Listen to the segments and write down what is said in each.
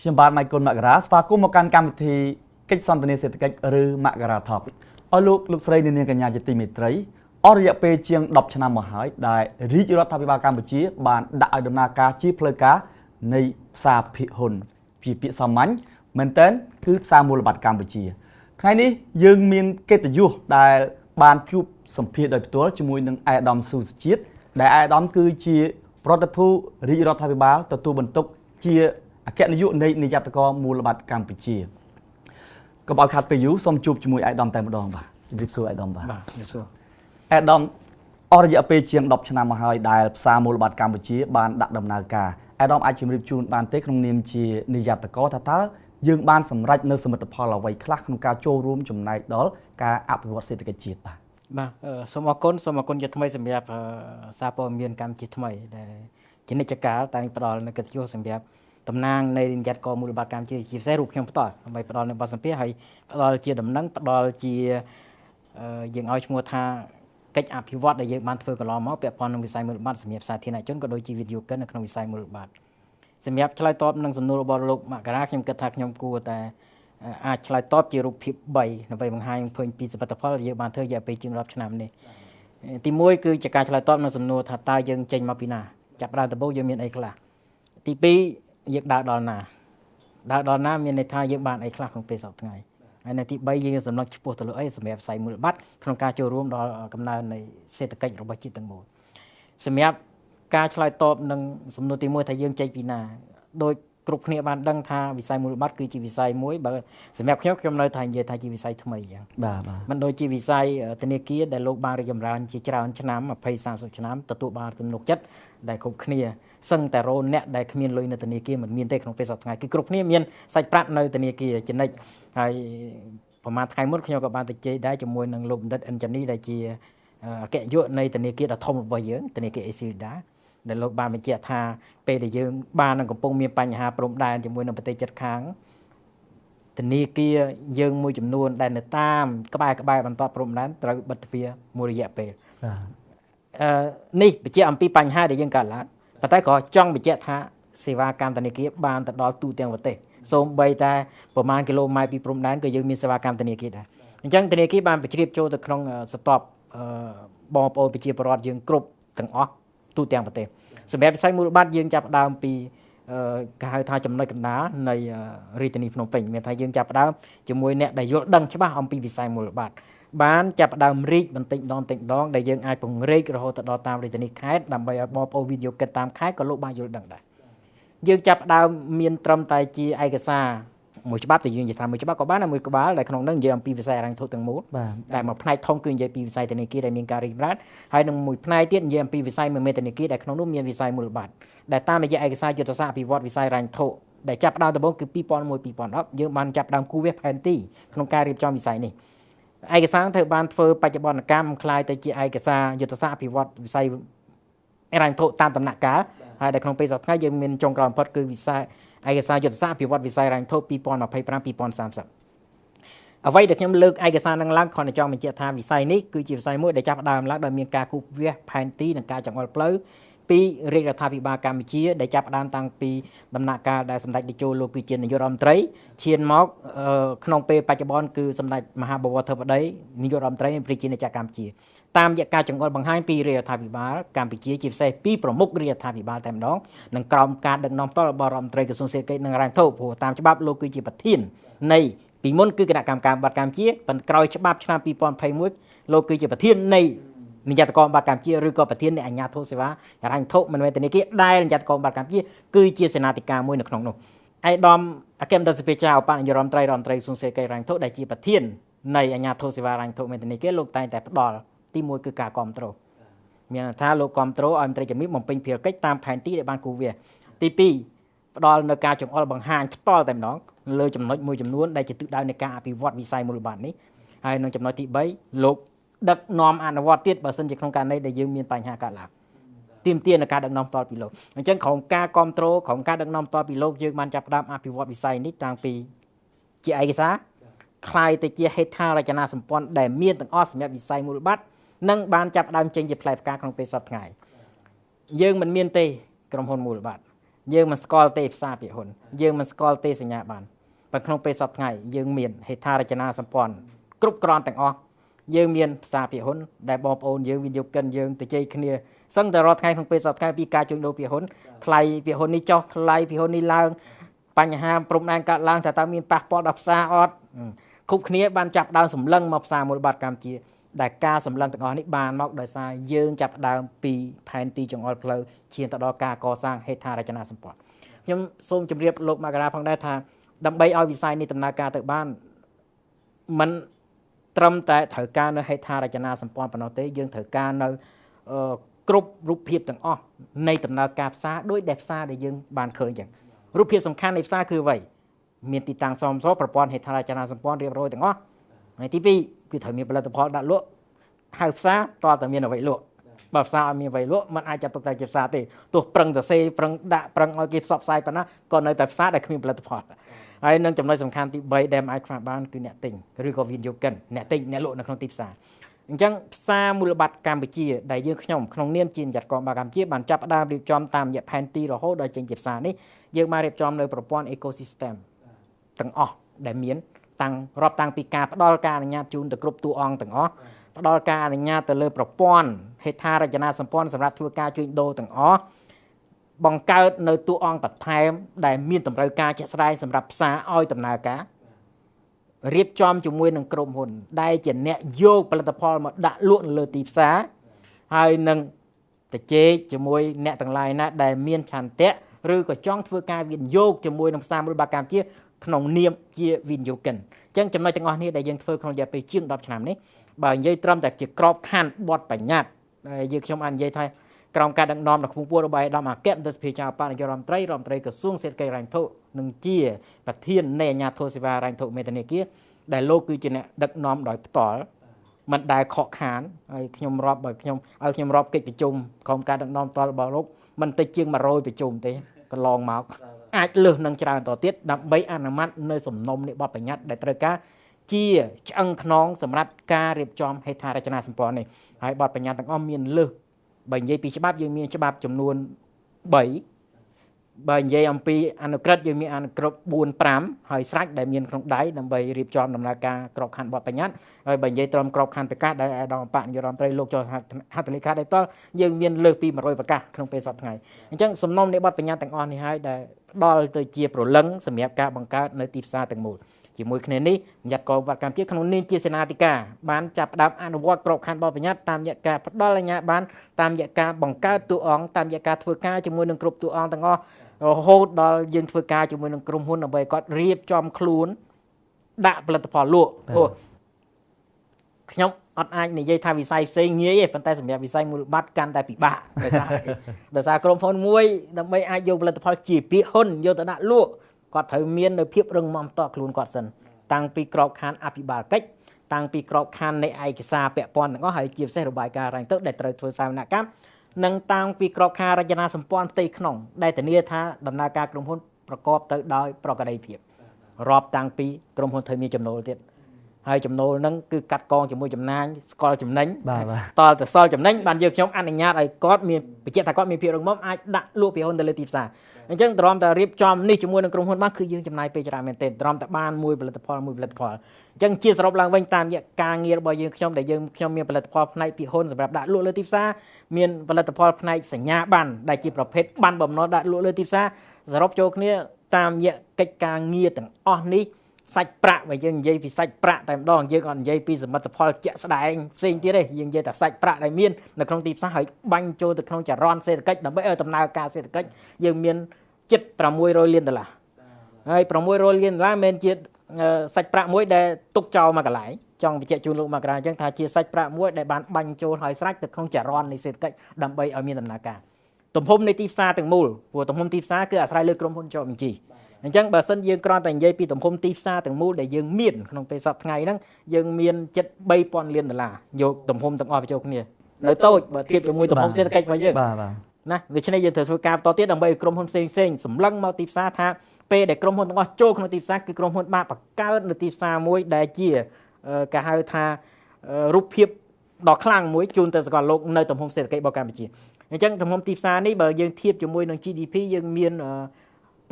ខ្ញុំបាទ Michael Makara ស្វាគមន៍មកកាន់កម្មវិធីកិច្ចសន្ទនាសេដ្ឋកិច្ចឬ Makara Talk អស់លោកស្រីនាងកញ្ញាជាទីមេត្រីអស់រយៈពេលជាង10ឆ្នាំមកហើយដែលរាជរដ្ឋាភិបាលកម្ពុជាបានដាក់ឲ្យដំណើរការជាផ្លូវការនៃផ្សារភិហ៊ុនជាពាក្យសាមញ្ញមែនតើគឺផ្សារមូលបត្រកម្ពុជាថ្ងៃនេះយើងមានកិត្តិយសដែលបានជួបសម្ភាសដោយផ្ទាល់ជាមួយនឹងអាយដាមស៊ូសជាតិដែលអាយដាមគឺជាប្រតិភូរាជរដ្ឋាភិបាលទទួលបន្ទុកជាអគ្គនាយកនៃនាយកតកមូលបត្រកម្ពុជាកុំឲ្យខាត់ពេលយូរសូមជួបជាមួយអាយដាមតែម្ដងបាទជម្រាបសួរអាយដាមបាទជម្រាបសួរអាយដាមអស់រយៈពេលជាង10ឆ្នាំមកហើយដែលផ្សារមូលបត្រកម្ពុជាបានដាក់ដំណើរការអាយដាមអាចជម្រាបជូនបានទេក្នុងនាមជានាយកតកថាតើយើងបានសម្រេចនៅសមិទ្ធផលអ្វីខ្លះក្នុងការចូលរួមចំណែកដល់ការអភិវឌ្ឍសេដ្ឋកិច្ចជាតិបាទសូមអរគុណជាថ្មីសម្រាប់សារព័ត៌មានកម្ពុជាថ្មីដែលជានិច្ចកាលតែផ្ដល់នៅកិត្តិយសសម្រាប់តំណាងនៃនាយកកមូលបត្រកម្ពុជាជាពិសេសរូបខ្ញុំផ្ទាល់ដើម្បីផ្ដល់នៅបទសម្ភាសន៍ហើយផ្ដល់ជាដំណឹងផ្ដល់ជាយើងឲ្យឈ្មោះថាកិច្ចអភិវឌ្ឍដែលយើងបានធ្វើកន្លងមកពាក់ព័ន្ធនឹងវិស័យមូលបត្រសម្រាប់សាធារណជនក៏ដូចជាវិទ្យុកិននៅក្នុងវិស័យមូលបត្រសម្រាប់ឆ្លើយតបនឹងសំណួររបស់លោកមករាខ្ញុំគិតថាខ្ញុំគួរតែអាចឆ្លើយតបជារូបភាព3ដើម្បីបង្ហាញឃើញពីសមិទ្ធផលដែលយើងបានធ្វើរយៈពេលជាង10ឆ្នាំនេះទី1គឺជាការឆ្លើយតបនឹងសំណួរថាតើយើងចេញមកពីណាចាប់ដើមដំបូងយើងមានអីខ្លះទី2យើងដើរដល់ណាមានន័យថាយើងបានអីខ្លះក្នុងពេលសប្តាហ៍ថ្ងៃហើយនៅទី3យើងសម្លឹងឆ្ពោះទៅលើអីសម្រាប់ផ្សាយមូលបត្រក្នុងការចូលរួមដល់កំណើននៃសេដ្ឋកិច្ចរបស់ជាតិទាំងមូលសម្រាប់ការឆ្លើយតបនឹងសំណួរទី1ថាយើងចេញពីណាដោយគ្រប់គ្នាបានដឹងថាវិស័យមូលបត្រគឺជាវិស័យមួយបើសម្រាប់ខ្ញុំនៅថានិយាយថាជាវិស័យថ្មីអញ្ចឹងបាទមិនដូចជាវិស័យធនាគារដែលលោកបានរីកចម្រើនជាច្រើនឆ្នាំ20-30ឆ្នាំទទួលបានទំនុកចិត្តដែលគ្រប់គ្នាសឹងតែរោអ្នកដែលគ្មានលុយនៅធនាគារមិនមានទេក្នុងពេលសប្តាហ៍ថ្ងៃគឺគ្រប់គ្នាមានសាច់ប្រាក់នៅធនាគារចំណិចហើយប្រហែលថ្ងៃមុនខ្ញុំក៏បានទៅជែកដែរជាមួយនឹងលោកបណ្ឌិតអិនចានីដែលជាអគ្គនាយកនៃធនាគារដ៏ធំរបស់យើងធនាគារអេស៊ីលដាដែលលោកបានបញ្ជាក់ថាពេលដែលយើងបាននឹងកំពុងមានបញ្ហាព្រំដែនជាមួយនឹងប្រទេសជិតខាងធនាគារយើងមួយចំនួនដែលនៅតាមក្បែរបន្ទាប់ព្រំដែនត្រូវបិទទ្វារមួយរយៈពេលនេះបញ្ជាក់អំពីបញ្ហាដែលយើងកើតឡើងប៉ុន្តែក៏ចង់បញ្ជាក់ថាសេវាកម្មធនាគារបានទៅដល់ទូទាំងប្រទេសសូម្បីតែប្រមាណគីឡូម៉ែត្រពីព្រំដែនក៏យើងមានសេវាកម្មធនាគារដែរអញ្ចឹងធនាគារបានបញ្ជ្រាបចូលទៅក្នុងស្ទាប់បងប្អូនប្រជាពលរដ្ឋយើងគ្រប់ទាំងអស់ទូទាំងប្រទេសសម្រាប់វិស័យមូលបត្រយើងចាប់ផ្ដើមពីគេហៅថាចំណុចកណ្ដាលនៃរាជធានីភ្នំពេញមានថាយើងចាប់ផ្ដើមជាមួយអ្នកដែលយល់ដឹងច្បាស់អំពីវិស័យមូលបត្របានចាប់ផ្ដើមរីកបន្តិចម្ដងដែលយើងអាចពង្រីករហូតដល់តាមរាជធានីខេត្តដើម្បីឲ្យបងប្អូនវិទ្យុគិតតាមខេត្តក៏លោកបានយល់ដឹងដែរយើងចាប់ផ្ដើមមានត្រឹមតែជាឯកសារមួយច្បាប់ដែលយើងនិយាយថាមួយច្បាប់ក៏បានតែមួយក្បាលដែលក្នុងនោះនិយាយអំពីវិស័យហិរញ្ញវត្ថុទាំងមូលតែមួយផ្នែកធំគឺនិយាយពីវិស័យធនាគារដែលមានការរីកចម្រើនហើយនឹងមួយផ្នែកទៀតនិយាយអំពីវិស័យមេធនាគារដែលក្នុងនោះមានវិស័យមូលបត្រដែលតាមរយៈឯកសារយុទ្ធសាស្ត្រអភិវឌ្ឍវិស័យហិរញ្ញវត្ថុដែលចាប់ផ្ដើមដំបូងគឺ2001-2010យើងបានចាប់ផ្ដើមគូសវាសផែនទីក្នុងការរៀបចំវិស័យនេះឯកសារត្រូវបានធ្វើបច្ចុប្បន្នកម្មคล้ายទៅជាឯកសារយុទ្ធសាស្ត្រអភិវឌ្ឍវិស័យហិរញ្ញវត្ថុតាមដំណាក់កាលហើយដែលក្នុងពេលសប្តាហ៍ថ្ងៃយើងមានចុងក្រោយបំផុតគឺវិស័យឯកសារយុទ្ធសាស្ត្រអភិវឌ្ឍវិស័យហិរញ្ញវត្ថុ2025-2030អ្វីដែលខ្ញុំលើកឯកសារនឹងឡើងគ្រាន់តែចង់បញ្ជាក់ថាវិស័យនេះគឺជាវិស័យមួយដែលចាប់ផ្ដើមឡើងដោយមានការគូសវាសផែនទីនិងការចង្អុលផ្លូវពីរាជរដ្ឋាភិបាលកម្ពុជាដែលចាប់ផ្ដើមតាំងពីដំណាក់កាលដែលសម្ដេចតេជោលោកគឺជានាយករដ្ឋមន្ត្រីឈានមកក្នុងពេលបច្ចុប្បន្នគឺសម្ដេចមហាបវរធិបតីនាយករដ្ឋមន្ត្រីនៃប្រជាជាតិកម្ពុជាតាមរយៈការចង្អុលបង្ហាញពីរាជរដ្ឋាភិបាលកម្ពុជាជាពិសេសពីប្រមុខរាជរដ្ឋាភិបាលតែម្ដងនិងក្រោមការដឹកនាំផ្ទាល់របស់រដ្ឋមន្ត្រីក្រសួងសេដ្ឋកិច្ចនិងហិរញ្ញវត្ថុព្រោះតាមច្បាប់លោកគឺជាប្រធាននៃពីមុនគឺគណៈកម្មការបត្តិកម្ពុជាប៉ុន្តែក្រោយច្បាប់ឆ្នាំ2021លោកគឺជាប្រធាននៃនាយកតកបត្តិកម្ពុជាឬក៏ប្រធាននៃអាជ្ញាធរសេវាហិរញ្ញវត្ថុមិនមែនធនាគារដែលនាយកតកបត្តិកម្ពុជាគឺជាសេនាធិការមួយនៅក្នុងនោះឯកឧត្តមអគ្គមន្ត្រីសេវាឧបនាយករដ្ឋមន្ត្រីក្រសួងសេដ្ឋកិច្ចហិរញ្ញវត្ថុដែលជាប្រធាននៃអាជ្ញាធរសេវាហិរញ្ញវត្ថុមេធនាគារលោកតែងតែផ្ដល់ទី1គឺការគ្រប់គ្រងមានថាលោកគ្រប់គ្រងឲ្យមន្ត្រីជំនាញបំពេញភារកិច្ចតាមផែនទីដែលបានគូសវាសទី2ផ្ដល់នៅការចង្អុលបង្ហាញផ្ទាល់តែម្ដងលើចំណុចមួយចំនួនដែលជាទិសដៅនៃការអភិវឌ្ឍវិស័យមូលបត្រនេះហើយនៅចំណុចទី3លោកដឹកនាំអនុវត្តទៀតបើសិនជាក្នុងករណីដែលយើងមានបញ្ហាកើតឡើងទាមទារនៅការដឹកនាំផ្ទាល់ពីលោកអញ្ចឹងក្រុមការគ្រប់គ្រងក្រុមការដឹកនាំផ្ទាល់ពីលោកយើងបានចាប់ផ្ដើមអភិវឌ្ឍវិស័យនេះតាំងពីជាឯកសារคล้ายទៅជាហេដ្ឋារចនាសម្ព័ន្ធដែលមានទាំងអស់សម្រាប់វិស័យមូលបត្រនិងបានចាប់ផ្ដើមចេញជាផ្លែផ្កាក្នុងពេលសប្តាហ៍ថ្ងៃយើងមិនមានទេក្រុមហ៊ុនមូលបត្រ យើងមិនស្គាល់ទេផ្សារពាក្យហ៊ុនយើងមិនស្គាល់ទេសញ្ញាបានបើក្នុងពេលសប្តាហ៍ថ្ងៃយើងមានហេដ្ឋារចនាសម្ព័ន្ធគ្រប់គ្រាន់ទាំងអស់យើងមានផ្សារពាក្យហ៊ុនដែលបងប្អូនយើងវិនិយោគិនយើងទៅជ័យគ្នាសឹងតែរាល់ថ្ងៃក្នុងពេលសប្តាហ៍ថ្ងៃពីការជួញដូរពាក្យហ៊ុនថ្លៃពាក្យហ៊ុននេះចុះថ្លៃពាក្យហ៊ុននេះឡើងបញ្ហាព្រំដែនកាត់ឡើងថាតើមានប៉ះពាល់ដល់ផ្សារអត់គ្រប់គ្នាបានចាប់ដើមសម្លឹងមកផ្សារមូលបត្រកម្ពុជាដែលការសម្លឹងទាំងអស់នេះបានមកដោយសារយើងចាប់ដើមពីផែនទីចង្អុលផ្លូវឈានទៅដល់ការកសាងហេដ្ឋារចនាសម្ព័ន្ធខ្ញុំសូមជម្រាបលោកមករាផងដែរថាដើម្បីឲ្យវិស័យនេះដំណើរការទៅបានមិនត្រឹមតែត្រូវការនៅហេដ្ឋារចនាសម្ព័ន្ធប៉ុណ្ណោះទេយើងត្រូវការនៅគ្រប់រូបភាពទាំងអស់នៃដំណើរការផ្សារដោយដែលផ្សារដែលយើងបានឃើញអញ្ចឹងរូបភាពសំខាន់នៃផ្សារគឺអ្វីមានទីតាំងសមស្របប្រព័ន្ធហេដ្ឋារចនាសម្ព័ន្ធរៀបរយទាំងអស់ហើយទី2គឺត្រូវមានផលិតផលដាក់លក់ហៅផ្សារតើតើមានអ្វីលក់បើផ្សារអត់មានអ្វីលក់มันអាចចាត់ទុកថាជាផ្សារទេទោះប្រឹងសរសេរប្រឹងដាក់ប្រឹងឲ្យគេផ្សព្វផ្សាយប៉ុណ្ណាក៏នៅតែផ្សារដែលគ្មានផលិតផលហើយនឹងចំណុចសំខាន់ទី3ដែលអាចខ្វះបានគឺអ្នកទិញឬក៏វិនិយោគិនអ្នកទិញអ្នកលក់នៅក្នុងទីផ្សារអញ្ចឹងផ្សារមូលបត្រកម្ពុជាដែលយើងខ្ញុំក្នុងនាមជានាយកកងបាកម្ពុជាបានចាប់ផ្ដើមរៀបចំតាមរយៈផែនទីរហូតដល់ចេញជាផ្សារនេះយើងបានរៀបចំនៅប្រព័ន្ធ ecosystem ទាំងអស់ដែលមានរាប់តាំងពីការផ្ដល់ការអនុញ្ញាតជូនទៅគ្រប់តួអង្គទាំងអស់ផ្ដល់ការអនុញ្ញាតទៅលើប្រព័ន្ធហេដ្ឋារចនាសម្ព័ន្ធសម្រាប់ធ្វើការជួញដូរទាំងអស់បង្កើតនៅតួអង្គបន្ថែមដែលមានតម្រូវការជាក់ស្ដែងសម្រាប់ផ្សារឲ្យដំណើរការរៀបចំជាមួយនឹងក្រុមហ៊ុនដែលជាអ្នកយកផលិតផលមកដាក់លក់នៅលើទីផ្សារហើយនឹងទៅជែកជាមួយអ្នកទាំងឡាយណាដែលមានឆន្ទៈឬក៏ចង់ធ្វើការវិនិយោគជាមួយនឹងផ្សារមូលបត្រកម្ពុជាក្នុងនាមជាវិនិយោគិនអញ្ចឹងចំណុចទាំងអស់នេះដែលយើងធ្វើក្នុងរយៈពេលជាង10ឆ្នាំនេះបើនិយាយត្រឹមតែជាក្របខ័ណ្ឌបទបញ្ញត្តិយើងខ្ញុំអាចនិយាយថាក្រោមការដឹកនាំរបស់ខ្ពង់ខ្ពស់របស់អាដាមអគ្គរដ្ឋសភាចៅបនាយករដ្ឋមន្ត្រីក្រសួងសេដ្ឋកិច្ចហិរញ្ញវត្ថុនិងជាប្រធាននៃអាជ្ញាធរសេវាហិរញ្ញវត្ថុមេធនាគារដែលលោកគឺជាអ្នកដឹកនាំដោយផ្ទាល់មិនដែលខកខានហើយខ្ញុំរាប់បើខ្ញុំឲ្យខ្ញុំរាប់កិច្ចប្រជុំក្រុមការដឹកនាំផ្ទាល់របស់លោកមិនតិចជាង100ប្រជុំទេកន្លងមកអាចលើសនឹងច្រើនតទៀតដើម្បីអនុម័តនៅសំណុំនៃបទបញ្ញត្តិដែលត្រូវការជាឆ្អឹងខ្នងសម្រាប់ការរៀបចំហេដ្ឋារចនាសម្ព័ន្ធនេះហើយបទបញ្ញត្តិទាំងអស់មានលើសបើនិយាយពីច្បាប់យើងមានច្បាប់ចំនួន3បើនិយាយអំពីអនុក្រឹត្យយើងមានអនុក្រឹត្យ4 5ហើយស្រេចដែលមានក្នុងដៃដើម្បីរៀបចំដំណើរការក្របខ័ណ្ឌបទបញ្ញត្តិហើយបើនិយាយត្រឹមក្របខ័ណ្ឌប្រកាសដែលអាដាមបកនាយករដ្ឋមន្ត្រីលោកចូលហត្ថលេខាដោយផ្ទាល់យើងមានលើសពី100ប្រកាសក្នុងពេលសប្តាហ៍ថ្ងៃអញ្ចឹងសំណុំនៃបទបញ្ញត្តិទាំងអស់នេះហើយដែលផ្ដល់ទៅជាប្រលឹងសម្រាប់ការបង្កើតនៅទីផ្សារទាំងមូលជាមួយគ្នានេះនាយកកងបាត់កម្ពុជាក្នុងនាមជាសេនាធិការបានចាប់ផ្ដើមអនុវត្តក្របខ័ណ្ឌបទបញ្ញត្តិតាមរយៈការផ្ដល់អាជ្ញាប័ណ្ណតាមរយៈការបង្កើតតួអង្គតាមរយៈការធ្វើការជាមួយនឹងគ្រប់តួអង្គទាំងអស់រហូតដល់យើងធ្វើការជាមួយនឹងក្រុមហ៊ុនដើម្បីគាត់រៀបចំខ្លួនដាក់ផលិតផលលក់ខ្ញុំអត់អាចនិយាយថាវិស័យផ្សេងងាយទេប៉ុន្តែសម្រាប់វិស័យមូលបត្រកាន់តែពិបាកដោយសារក្រុមហ៊ុនមួយដើម្បីអាចយកផលិតផលជាពាក្យហ៊ុនយកទៅដាក់លក់គាត់ត្រូវមាននៅភាពរឹងមាំតខ្លួនគាត់សិនតាំងពីក្របខ័ណ្ឌអភិបាលកិច្ចតាំងពីក្របខ័ណ្ឌនៃឯកសារពាក់ព័ន្ធទាំងអស់ហើយជាពិសេសរបាយការណ៍រ៉ែងទឹកដែលត្រូវធ្វើសាវនកម្មនិងតាំងពីក្របខ័ណ្ឌរចនាសម្ព័ន្ធផ្ទៃក្នុងដែលធានាថាដំណើរការក្រុមហ៊ុនប្រកបទៅដោយប្រក្រតីភាពរាប់តាំងពីក្រុមហ៊ុនត្រូវមានចំណូលទៀតហើយចំណូលហ្នឹងគឺកាត់កងជាមួយចំណាយស្គាល់ចំណេញតលទៅសល់ចំណេញបានយើងខ្ញុំអនុញ្ញាតឲ្យគាត់មានបញ្ជាក់ថាគាត់មានភាពរឹងមាំអាចដាក់លក់ពីហ៊ុនទៅលើទីផ្សារអញ្ចឹងទ្រាំតែរៀបចំនេះជាមួយនឹងក្រុមហ៊ុនបានគឺយើងចំណាយពេលច្រើនមែនទែនទ្រាំតែបានមួយផលិតផលអញ្ចឹងជាសរុបឡើងវិញតាមរយៈការងាររបស់យើងខ្ញុំដែលខ្ញុំមានផលិតផលផ្នែកពីហ៊ុនសម្រាប់ដាក់លក់លើទីផ្សារមានផលិតផលផ្នែកសញ្ញាប័ណ្ណដែលជាប្រភេទប័ណ្ណបំណុលដាក់លក់លើទីផ្សារសរុបចូលគ្នាតាមរយៈកិច្ចការងារទាំងអស់នេះសាច់ប្រាក់បើយើងនិយាយពីសាច់ប្រាក់តែម្ដងយើងអត់និយាយពីសមិទ្ធផលជាក់ស្ដែងផ្សេងទៀតទេយើងនិយាយតែសាច់ប្រាក់ដែលមាននៅក្នុងទីផ្សារហើយបាញ់ចូលទៅក្នុងចរន្តសេដ្ឋកិច្ចដើម្បីឲ្យដំណើរការសេដ្ឋកិច្ចយើងមានជិត$600 លានហើយ$600 លានមិនជាសាច់ប្រាក់មួយដែលទុកចោលមកកន្លែងចង់បញ្ជាក់ជូនលោកមករាអញ្ចឹងថាជាសាច់ប្រាក់មួយដែលបានបាញ់ចូលហើយស្រេចទៅក្នុងចរន្តនៃសេដ្ឋកិច្ចដើម្បីឲ្យមានដំណើរការទំហំនៃទីផ្សារទាំងមូលព្រោះទំហំទីផ្សារគឺអាស្រ័យលើក្រុមហ៊ុនចោបញ្ជីអញ្ចឹងបើសិនយើងគ្រាន់តែនិយាយពីទំហំទីផ្សារទាំងមូលដែលយើងមានក្នុងពេលសប្តាហ៍ថ្ងៃហ្នឹងយើងមានជិត$3,000 លានយកទំហំទាំងអស់បញ្ចូលគ្នានៅតូចបើធៀបជាមួយទំហំសេដ្ឋកិច្ចរបស់យើងណាដូច្នេះយើងត្រូវធ្វើការបន្តទៀតដើម្បីឲ្យក្រុមហ៊ុនផ្សេងសម្លឹងមកទីផ្សារថាពេលដែលក្រុមហ៊ុនទាំងអស់ចូលក្នុងទីផ្សារគឺក្រុមហ៊ុនបានបង្កើតនៅទីផ្សារមួយដែលជាគេហៅថារូបភាពដ៏ខ្លាំងមួយជូនទៅសកលលោកនៅទំហំសេដ្ឋកិច្ចរបស់កម្ពុជា អញ្ចឹងទំហំទីផ្សារនេះបើយើងធៀបជាមួយនឹង GDP យើងមាន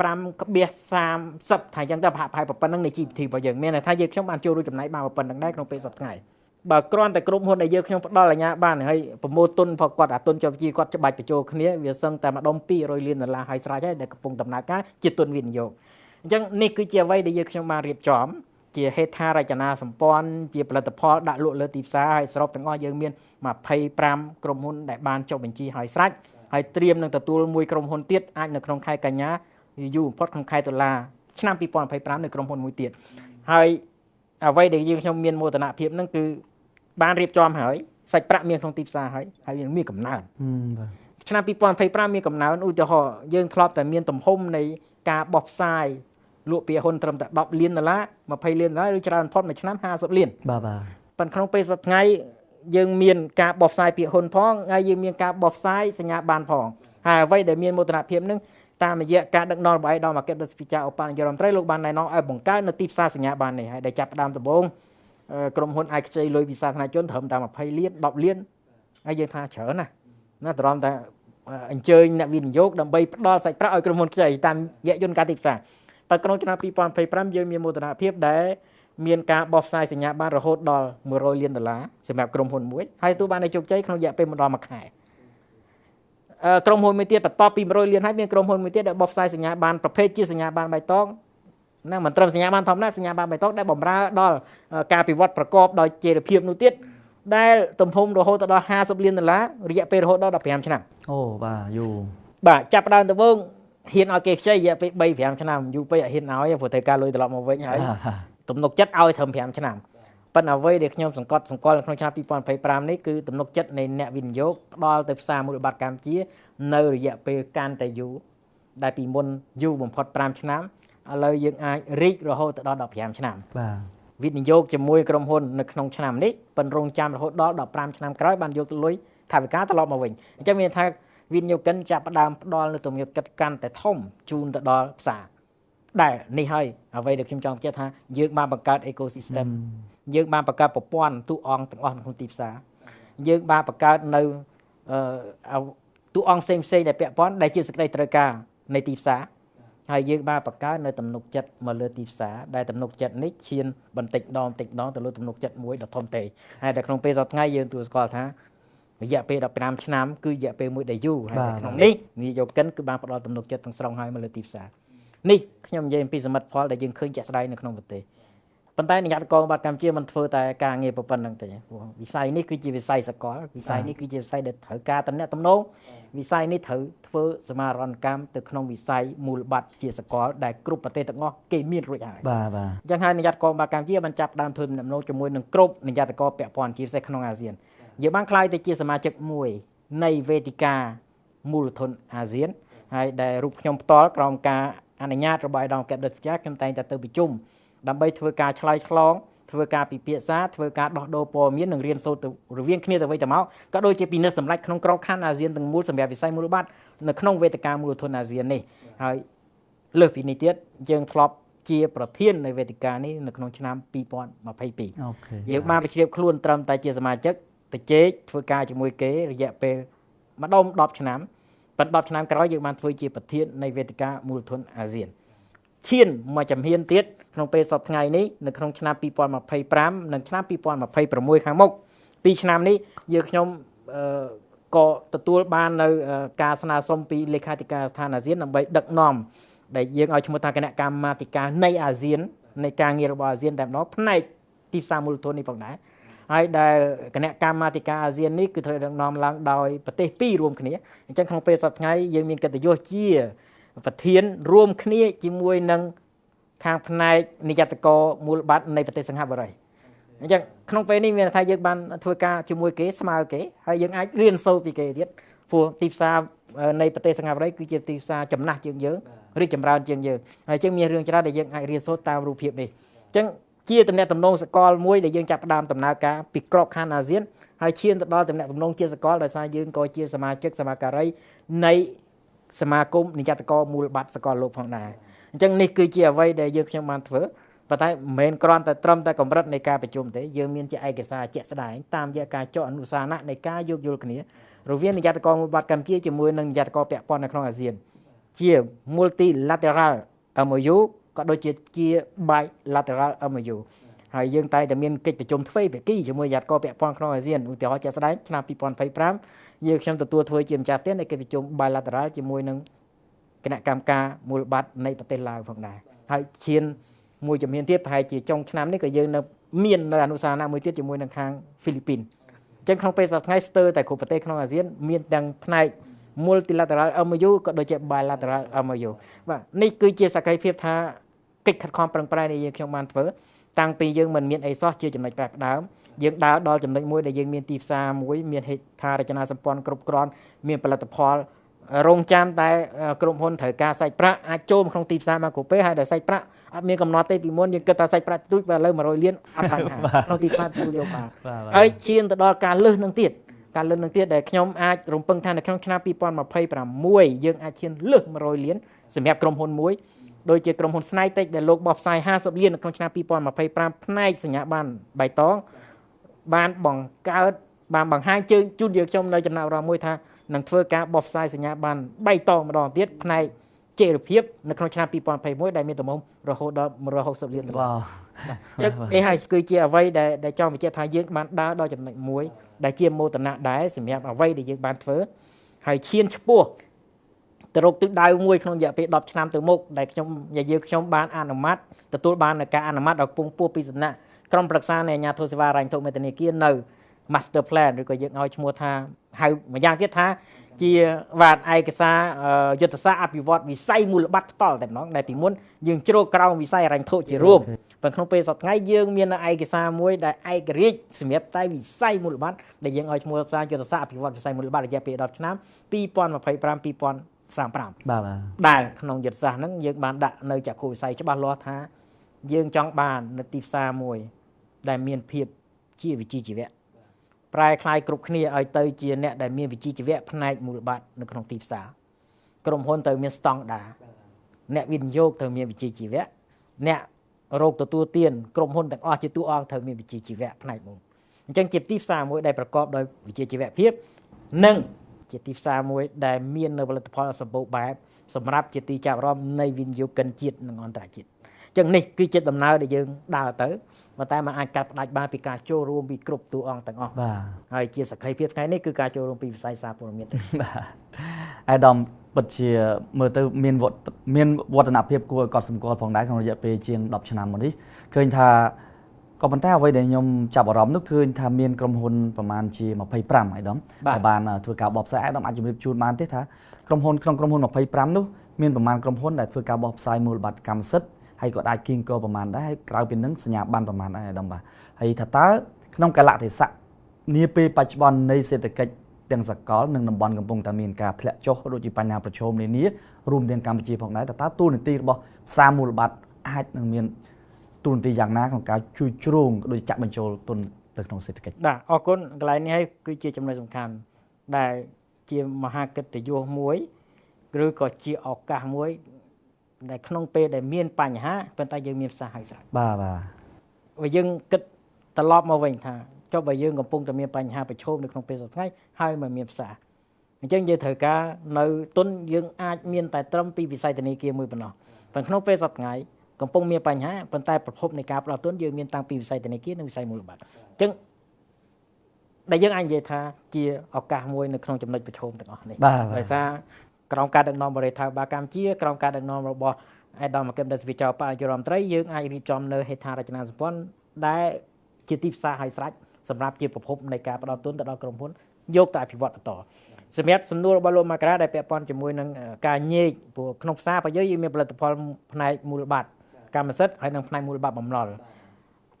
5.30ថាអញ្ចឹងទៅប្រហែលប៉ុណ្ណឹងនៃ GDP របស់យើងមានថាយើងខ្ញុំបានចូលរួមចំណែកបានប៉ុណ្ណឹងដែរក្នុងពេលសប្តាហ៍ថ្ងៃបើគ្រាន់តែក្រុមហ៊ុនដែលយើងខ្ញុំផ្ដល់អាជ្ញាបានហើយប្រមូលទុនផងគាត់អាទុនចុះជីគាត់ច្បាច់បញ្ចូលគ្នាវាសឹងតែម្ដុំ$200 លានហើយស្រេចហើយដែលកំពុងដំណើរការជាទុនវិនិយោគអញ្ចឹងនេះគឺជាអ្វីដែលយើងខ្ញុំបានរៀបចំជាហេដ្ឋារចនាសម្ព័ន្ធជាផលិតផលដាក់លក់លើទីផ្សារហើយសរុបទាំងអស់យើងមាន25ក្រុមហ៊ុនដែលបានចុះបញ្ជីហើយស្រេចហើយត្រៀមនឹងទទួលមួយក្រុមហ៊ុនទៀតអាចនៅក្នុងខែកញ្ញាយូរបំផុតក្នុងខែតុលាឆ្នាំ2025នៅក្រុមហ៊ុនមួយទៀតហើយអ្វីដែលយើងខ្ញុំមានមោទនភាពហ្នឹងគឺបានរៀបចំហើយសាច់ប្រាក់មានក្នុងទីផ្សារហើយយើងមានកំណើនឆ្នាំ2025មានកំណើនឧទាហរណ៍យើងធ្លាប់តែមានទំហំនៃការបោះផ្សាយលក់ពាក្យហ៊ុនត្រឹមតែ$10 លាន$20 លានឬច្រើនផុតមួយឆ្នាំ50 លានបាទប៉ុន្តែក្នុងពេលសប្តាហ៍ថ្ងៃយើងមានការបោះផ្សាយពាក្យហ៊ុនផងហើយយើងមានការបោះផ្សាយសញ្ញាបត្រផងហើយអ្វីដែលមានមោទនភាពនឹងតាមរយៈការដឹកនាំរបស់ឯកឧត្តមអគ្គរដ្ឋពិចារ្យឧបនាយករដ្ឋមន្ត្រីលោកបានណែនាំឲ្យបង្កើតនៅទីផ្សារសញ្ញាបត្រនេះហើយដែលចាប់ផ្ដើមដំបូងក្រុមហ៊ុនអាចខ្ចីលុយពីសាធារណជនត្រឹមតែ20 លាន10 លានហើយយើងថាច្រើនណាត្រឹមតែអញ្ជើញអ្នកវិនិយោគដើម្បីផ្ដល់សាច់ប្រាក់ឲ្យក្រុមហ៊ុនខ្ចីតាមរយៈយន្តការទីផ្សារតែក្នុងឆ្នាំ2025យើងមានមោទនភាពដែលមានការបោះផ្សាយសញ្ញាបត្ររហូតដល់$100 លានសម្រាប់ក្រុមហ៊ុនមួយហើយទោះបានតែជោគជ័យក្នុងរយៈពេល1 ដល់ 1 ខែក្រុមហ៊ុនមួយទៀតបន្ទាប់ពី$100 លានហើយមានក្រុមហ៊ុនមួយទៀតដែលបោះផ្សាយសញ្ញាបត្រប្រភេទជាសញ្ញាបត្របៃតងណាមិនត្រឹមសញ្ញាបត្រធម្មតាសញ្ញាបត្របៃតងដែលបម្រើដល់ការពិវត្តប្រកបដោយចីរភាពនោះទៀតដែលទំហំរហូតដល់$50 លានរយៈពេលរហូតដល់15 ឆ្នាំអូបាទយូរបាទចាប់ផ្ដើមដំបូងហ៊ានឲ្យគេខ្ចីរយៈពេល3-5 ឆ្នាំយូរពេកអត់ហ៊ានឲ្យព្រោះត្រូវការលុយត្រឡប់មកវិញហើយទំនុកចិត្តឲ្យត្រឹម5 ឆ្នាំប៉ុន្តែអ្វីដែលខ្ញុំសង្កត់សង្កល់ក្នុងឆ្នាំ2025នេះគឺទំនុកចិត្តនៃអ្នកវិនិយោគផ្ដល់ទៅផ្សារមូលបត្រកម្ពុជានៅរយៈពេលកាន់តែយូរដែលពីមុនយូរបំផុត5 ឆ្នាំឥឡូវយើងអាចរីករហូតដល់15 ឆ្នាំបាទវិនិយោគជាមួយក្រុមហ៊ុននៅក្នុងឆ្នាំនេះប៉ុន្តែរងចាំរហូតដល់15 ឆ្នាំក្រោយបានយកលុយថវិកាត្រឡប់មកវិញអញ្ចឹងមានថាវិនិយោគិនចាប់ផ្ដើមផ្ដល់នៅទំនុកចិត្តកាន់តែធំជូនទៅដល់ផ្សារដែលនេះហើយអ្វីដែលខ្ញុំចង់បញ្ជាក់ថាយើងបានបង្កើត ecosystem យើងបានបង្កើតប្រព័ន្ធទូអង្គទាំងអស់ក្នុងទីផ្សារយើងបានបង្កើតនៅទូអង្គផ្សេងដែលពាក់ព័ន្ធដែលជាសេចក្តីត្រូវការនៃទីផ្សារហើយយើងបានបង្កើតនៅទំនុកចិត្តមកលើទីផ្សារដែលទំនុកចិត្តនេះឈានបន្តិចដងទៅលើទំនុកចិត្តមួយដ៏ធំធេងហើយតែក្នុងពេលសប្តាហ៍ថ្ងៃយើងទទួលស្គាល់ថារយៈពេល15 ឆ្នាំគឺរយៈពេលមួយដែលយូរហើយក្នុងនេះនិយោគិនគឺបានផ្ដល់ទំនុកចិត្តទាំងស្រុងហើយមកលើទីផ្សារនេះខ្ញុំនិយាយអំពីសមិទ្ធផលដែលយើងឃើញជាក់ស្ដែងនៅក្នុងប្រទេសប៉ុន្តែនាយកកងបាត់កម្ពុជាមិនធ្វើតែការងារប៉ុណ្្នឹងទេព្រោះវិស័យនេះគឺជាវិស័យសកលវិស័យនេះគឺជាវិស័យដែលត្រូវការតំណែងតំណងវិស័យនេះត្រូវធ្វើសមាហរណកម្មទៅក្នុងវិស័យមូលបត្រជាសកលដែលគ្រប់ប្រទេសទាំងអស់គេមានរួចហើយបាទអញ្ចឹងហើយនាយកកងបាត់កម្ពុជាបានចាប់ផ្ដើមធ្វើដំណើរជាមួយនឹងគ្រប់នាយកកងពាក់ព័ន្ធជាពិសេសក្នុងអាស៊ានយើងបានក្លាយទៅជាសមាជិកមួយនៃវេទិកាមូលធនអាស៊ានហើយដែលរូបខ្ញុំផ្ទាល់ក្រោមការអនុញ្ញាតរបស់ឯកឧត្តមអគ្គរដ្ឋាភិបាលខ្ញុំតែងតែទៅប្រជុំដើម្បីធ្វើការឆ្លើយឆ្លងធ្វើការពិភាក្សាធ្វើការដោះដូរព័ត៌មាននិងរៀនសូត្ររវាងគ្នាទៅវិញទៅមកក៏ដូចជាពិនិត្យសម្រេចក្នុងក្របខ័ណ្ឌអាស៊ានទាំងមូលសម្រាប់វិស័យមូលបត្រនៅក្នុងវេទិកាមូលធនអាស៊ាននេះហើយលើសពីនេះទៀតយើងធ្លាប់ជាប្រធាននៃវេទិកានេះនៅក្នុងឆ្នាំ2022យើងបានបញ្ជ្រាបខ្លួនត្រឹមតែជាសមាជិកទៅជែកធ្វើការជាមួយគេរយៈពេលម្ដុំ10 ឆ្នាំប៉ុន្តែ10 ឆ្នាំក្រោយយើងបានធ្វើជាប្រធាននៃវេទិកាមូលធនអាស៊ានឈានមកជំហានទៀតក្នុងពេលសប្តាហ៍ថ្ងៃនេះនៅក្នុងឆ្នាំ2025និងឆ្នាំ2026ខាងមុខ2 ឆ្នាំនេះយើងខ្ញុំក៏ទទួលបាននៅការស្នើសុំពីលេខាធិការដ្ឋានអាស៊ានដើម្បីដឹកនាំដែលយើងឲ្យឈ្មោះថាគណៈកម្មាធិការនៃអាស៊ាននៃការងាររបស់អាស៊ានតែម្ដងផ្នែកទីផ្សារមូលធននេះផងដែរហើយដែលគណៈកម្មាធិការអាស៊ាននេះគឺត្រូវដឹកនាំឡើងដោយប្រទេស2រួមគ្នាអញ្ចឹងក្នុងពេលសប្តាហ៍ថ្ងៃយើងមានកិត្តិយសជាប្រធានរួមគ្នាជាមួយនឹងខាងផ្នែកនាយកកមូលបត្រនៃប្រទេសសិង្ហបុរីអញ្ចឹងក្នុងពេលនេះមានថាយើងបានធ្វើការជាមួយគេស្មើគេហើយយើងអាចរៀនសូត្រពីគេទៀតព្រោះទីផ្សារនៃប្រទេសសិង្ហបុរីគឺជាទីផ្សារចំណាស់ជាងយើងរីកចម្រើនជាងយើងហើយអញ្ចឹងមានរឿងច្រើនដែលយើងអាចរៀនសូត្រតាមរូបភាពនេះអញ្ចឹងជាតំណែងតំណងសកលមួយដែលយើងចាប់ផ្ដើមដំណើរការពីក្របខ័ណ្ឌអាស៊ានហើយឈានទៅដល់តំណែងតំណងជាសកលដោយសារយើងក៏ជាសមាជិកសមាការីនៃសមាគមនាយកកមូលបត្រសកលលោកផងដែរអញ្ចឹងនេះគឺជាអ្វីដែលយើងខ្ញុំបានធ្វើប៉ុន្តែមិនមែនគ្រាន់តែត្រឹមតែកម្រិតនៃការប្រជុំទេយើងមានជាឯកសារជាក់ស្ដែងតាមរយៈការចុះអនុសាសន៍នៃការយោគយល់គ្នា រវាងនាយកតកមួយបាត់កម្ពុជាជាមួយនឹងនាយកតកពាក់ព័ន្ធនៅក្នុងអាស៊ានជា multilateral MOU ក៏ដូចជា bilateral MOU ហើយយើងតែតែមានកិច្ចប្រជុំទ្វេភាគីជាមួយនាយកតកពាក់ព័ន្ធក្នុងអាស៊ានឧទាហរណ៍ជាក់ស្ដែងឆ្នាំ2025យើងខ្ញុំទទួលធ្វើជាម្ចាស់ផ្ទះនៃកិច្ចប្រជុំ bilateral ជាមួយនឹងគណៈកម្មការមូលបត្រនៃប្រទេសឡាវផងដែរហើយឈានមួយជំហានទៀតប្រហែលជាចុងឆ្នាំនេះក៏យើងនៅមាននៅអនុសារណៈមួយទៀតជាមួយនឹងខាងហ្វីលីពីនអញ្ចឹងក្នុងពេលសប្តាហ៍ថ្ងៃស្ទើរតែគ្រប់ប្រទេសក្នុងអាស៊ានមានទាំងផ្នែក multilateral MOU ក៏ដូចជា bilateral MOU បាទនេះគឺជាសក្ខីភាពថាកិច្ចខិតខំប្រឹងប្រែងដែលយើងខ្ញុំបានធ្វើតាំងពីយើងមិនមានអីសោះជាចំណុចផ្ដើមយើងដើរដល់ចំណុចមួយដែលយើងមានទីផ្សារមួយមានហេដ្ឋារចនាសម្ព័ន្ធគ្រប់គ្រាន់មានផលិតផលរងចាំតែក្រុមហ៊ុនត្រូវការសាច់ប្រាក់អាចចូលក្នុងទីផ្សារមកគ្រប់ពេលហើយដែលសាច់ប្រាក់អត់មានកំណត់ទេពីមុនយើងគិតថាសាច់ប្រាក់ទូចបើឥឡូវ100លានអត់បញ្ហាក្នុងទីផ្សារទូយកបានហើយឈានទៅដល់ការលើសនឹងទៀតដែលខ្ញុំអាចរំពឹងថានៅក្នុងឆ្នាំ2026យើងអាចឈានលើស100លានសម្រាប់ក្រុមហ៊ុនមួយដូចជាក្រុមហ៊ុន Snaitech ដែលលោកបោះផ្សាយ50លាននៅក្នុងឆ្នាំ2025ផ្នែកសញ្ញាបត្របៃតងបានបង្កើតបានបង្ហាញជើងជូនយើងខ្ញុំនៅចំណាប់អារម្មណ៍មួយថានឹងធ្វើការបោះផ្សាយសញ្ញាបត្របៃតងម្ដងទៀតផ្នែកចេរភាពនៅក្នុងឆ្នាំ2021ដែលមានទំហំរហូតដល់160លានដុល្លារចឹងនេះហើយគឺជាអ្វីដែលចង់បញ្ជាក់ថាយើងបានដើរដល់ចំណុចមួយដែលជាមោទនៈដែរសម្រាប់អ្វីដែលយើងបានធ្វើហើយឈានឆ្ពោះទៅរកទិសដៅមួយក្នុងរយៈពេល10ឆ្នាំទៅមុខដែលខ្ញុំបានអនុម័តទទួលបាននៅការអនុម័តដល់គង់ពោះពីសំណាក់ក្រុមប្រឹក្សានៃអាជ្ញាធរសេវាហិរញ្ញវត្ថុមេធានាគារនៅ Master Plan ឬក៏យើងឲ្យឈ្មោះថាហៅម្យ៉ាងទៀតថាជាបាទឯកសារយុទ្ធសាស្ត្រអភិវឌ្ឍវិស័យមូលបត្រផ្ទាល់តែម្ដងដែលពីមុនយើងជ្រកក្រោមវិស័យហិរញ្ញវត្ថុជារួមប៉ុន្តែក្នុងពេលសប្តាហ៍ថ្ងៃយើងមានឯកសារមួយដែលឯករាជ្យសម្រាប់តែវិស័យមូលបត្រដែលយើងឲ្យឈ្មោះសារយុទ្ធសាស្ត្រអភិវឌ្ឍវិស័យមូលបត្ររយៈពេល10ឆ្នាំ2025-2035បាទដែលក្នុងយុទ្ធសាស្ត្រហ្នឹងយើងបានដាក់នៅចក្ខុវិស័យច្បាស់លាស់ថាយើងចង់បាននៅទីផ្សារមួយដែលមានភាពជាវិជ្ជាជីវៈប្រែคล้ายគ្រប់គ្នាឲ្យទៅជាអ្នកដែលមានវិជ្ជាជីវៈផ្នែកមូលបត្រនៅក្នុងទីផ្សារក្រុមហ៊ុនត្រូវមានស្តង់ដារអ្នកវិនិយោគត្រូវមានវិជ្ជាជីវៈអ្នករកទទួលទានក្រុមហ៊ុនទាំងអស់ជាតួអង្គត្រូវមានវិជ្ជាជីវៈផ្នែកមួយអញ្ចឹងជាទីផ្សារមួយដែលប្រកបដោយវិជ្ជាជីវៈភាពនិងជាទីផ្សារមួយដែលមាននៅផលិតផលសម្បូរបែបសម្រាប់ជាទីចាប់អារម្មណ៍នៃវិនិយោគិនជាតិនិងអន្តរជាតិអញ្ចឹងនេះគឺជាដំណើរដែលយើងដើរទៅប៉ុន្តែมันអាចកាត់ផ្ដាច់បានពីការចូលរួមពីគ្រប់តួអង្គទាំងអស់បាទហើយជាសក្ខីភាពថ្ងៃនេះគឺការចូលរួមពីវិស័យសារព័ត៌មានបាទអាដាមពិតជាមើលទៅមានវឌ្ឍនភាពគួរឲ្យកត់សម្គាល់ផងដែរក្នុងរយៈពេលជាង10ឆ្នាំមកនេះឃើញថាក៏ប៉ុន្តែអ្វីដែលខ្ញុំចាប់អារម្មណ៍នោះឃើញថាមានក្រុមហ៊ុនប្រមាណជា25អាដាមដែលបានធ្វើការបោះផ្សាយអាដាមអាចជម្រាបជូនបានទេថាក្រុមហ៊ុនក្នុងក្រុមហ៊ុន25នោះមានប្រមាណក្រុមហ៊ុនដែលធ្វើការបោះផ្សាយមូលបត្រកម្មសិទ្ធិហើយក៏អាចគៀងគរប្រមាណដែរហើយក្រៅពីនឹងសញ្ញាបត្រប្រមាណដែរអាដាមបាទហើយថាតើក្នុងកាលៈទេសៈនាពេលបច្ចុប្បន្ននៃសេដ្ឋកិច្ចទាំងសកលនិងតំបន់កំពុងតែមានការធ្លាក់ចុះដូចជាបញ្ហាប្រឈមនានារួមទាំងកម្ពុជាផងដែរតើតួនាទីរបស់ផ្សារមូលបត្រអាចនឹងមានតួនាទីយ៉ាងណាក្នុងការជួយជ្រោងដូចចាក់បញ្ចូលទុនទៅក្នុងសេដ្ឋកិច្ចបាទអរគុណកន្លែងនេះហើយគឺជាចំណុចសំខាន់ដែលជាមហាកិត្តិយសមួយឬក៏ជាឱកាសមួយដែលក្នុងពេលដែលមានបញ្ហាប៉ុន្តែយើងមានផ្សារហើយស្រេចបាទបើយើងគិតត្រឡប់មកវិញថាចុះបើយើងកំពុងតែមានបញ្ហាប្រឈមនៅក្នុងពេលសប្តាហ៍ហើយមិនមានផ្សារអញ្ចឹងយើងត្រូវការនៅទុនយើងអាចមានតែត្រឹមពីវិស័យធនាគារមួយប៉ុណ្ណោះប៉ុន្តែក្នុងពេលសប្តាហ៍កំពុងមានបញ្ហាប៉ុន្តែប្រភពនៃការផ្ដល់ទុនយើងមានតាំងពីវិស័យធនាគារនិងវិស័យមូលបត្រអញ្ចឹងដែលយើងអាចនិយាយថាជាឱកាសមួយនៅក្នុងចំណុចប្រឈមទាំងអស់នេះដោយសារក្រោមការដឹកនាំបរិយាបាលកម្ពុជាក្រោមការដឹកនាំរបស់អាដាមអគ្គរដ្ឋវិចៅបនាយករដ្ឋមន្ត្រីយើងអាចរៀបចំនៅហេដ្ឋារចនាសម្ព័ន្ធដែលជាទីផ្សារហើយស្រេចសម្រាប់ជាប្រភពនៃការផ្ដល់ទុនទៅដល់ក្រុមហ៊ុនយកទៅអភិវឌ្ឍបន្តសម្រាប់សំណួររបស់លោកមករាដែលពាក់ព័ន្ធជាមួយនឹងការញែកព្រោះក្នុងផ្សាររបស់យើងមានផលិតផលផ្នែកមូលបត្រកម្មសិទ្ធិហើយនិងផ្នែកមូលបត្របំណុល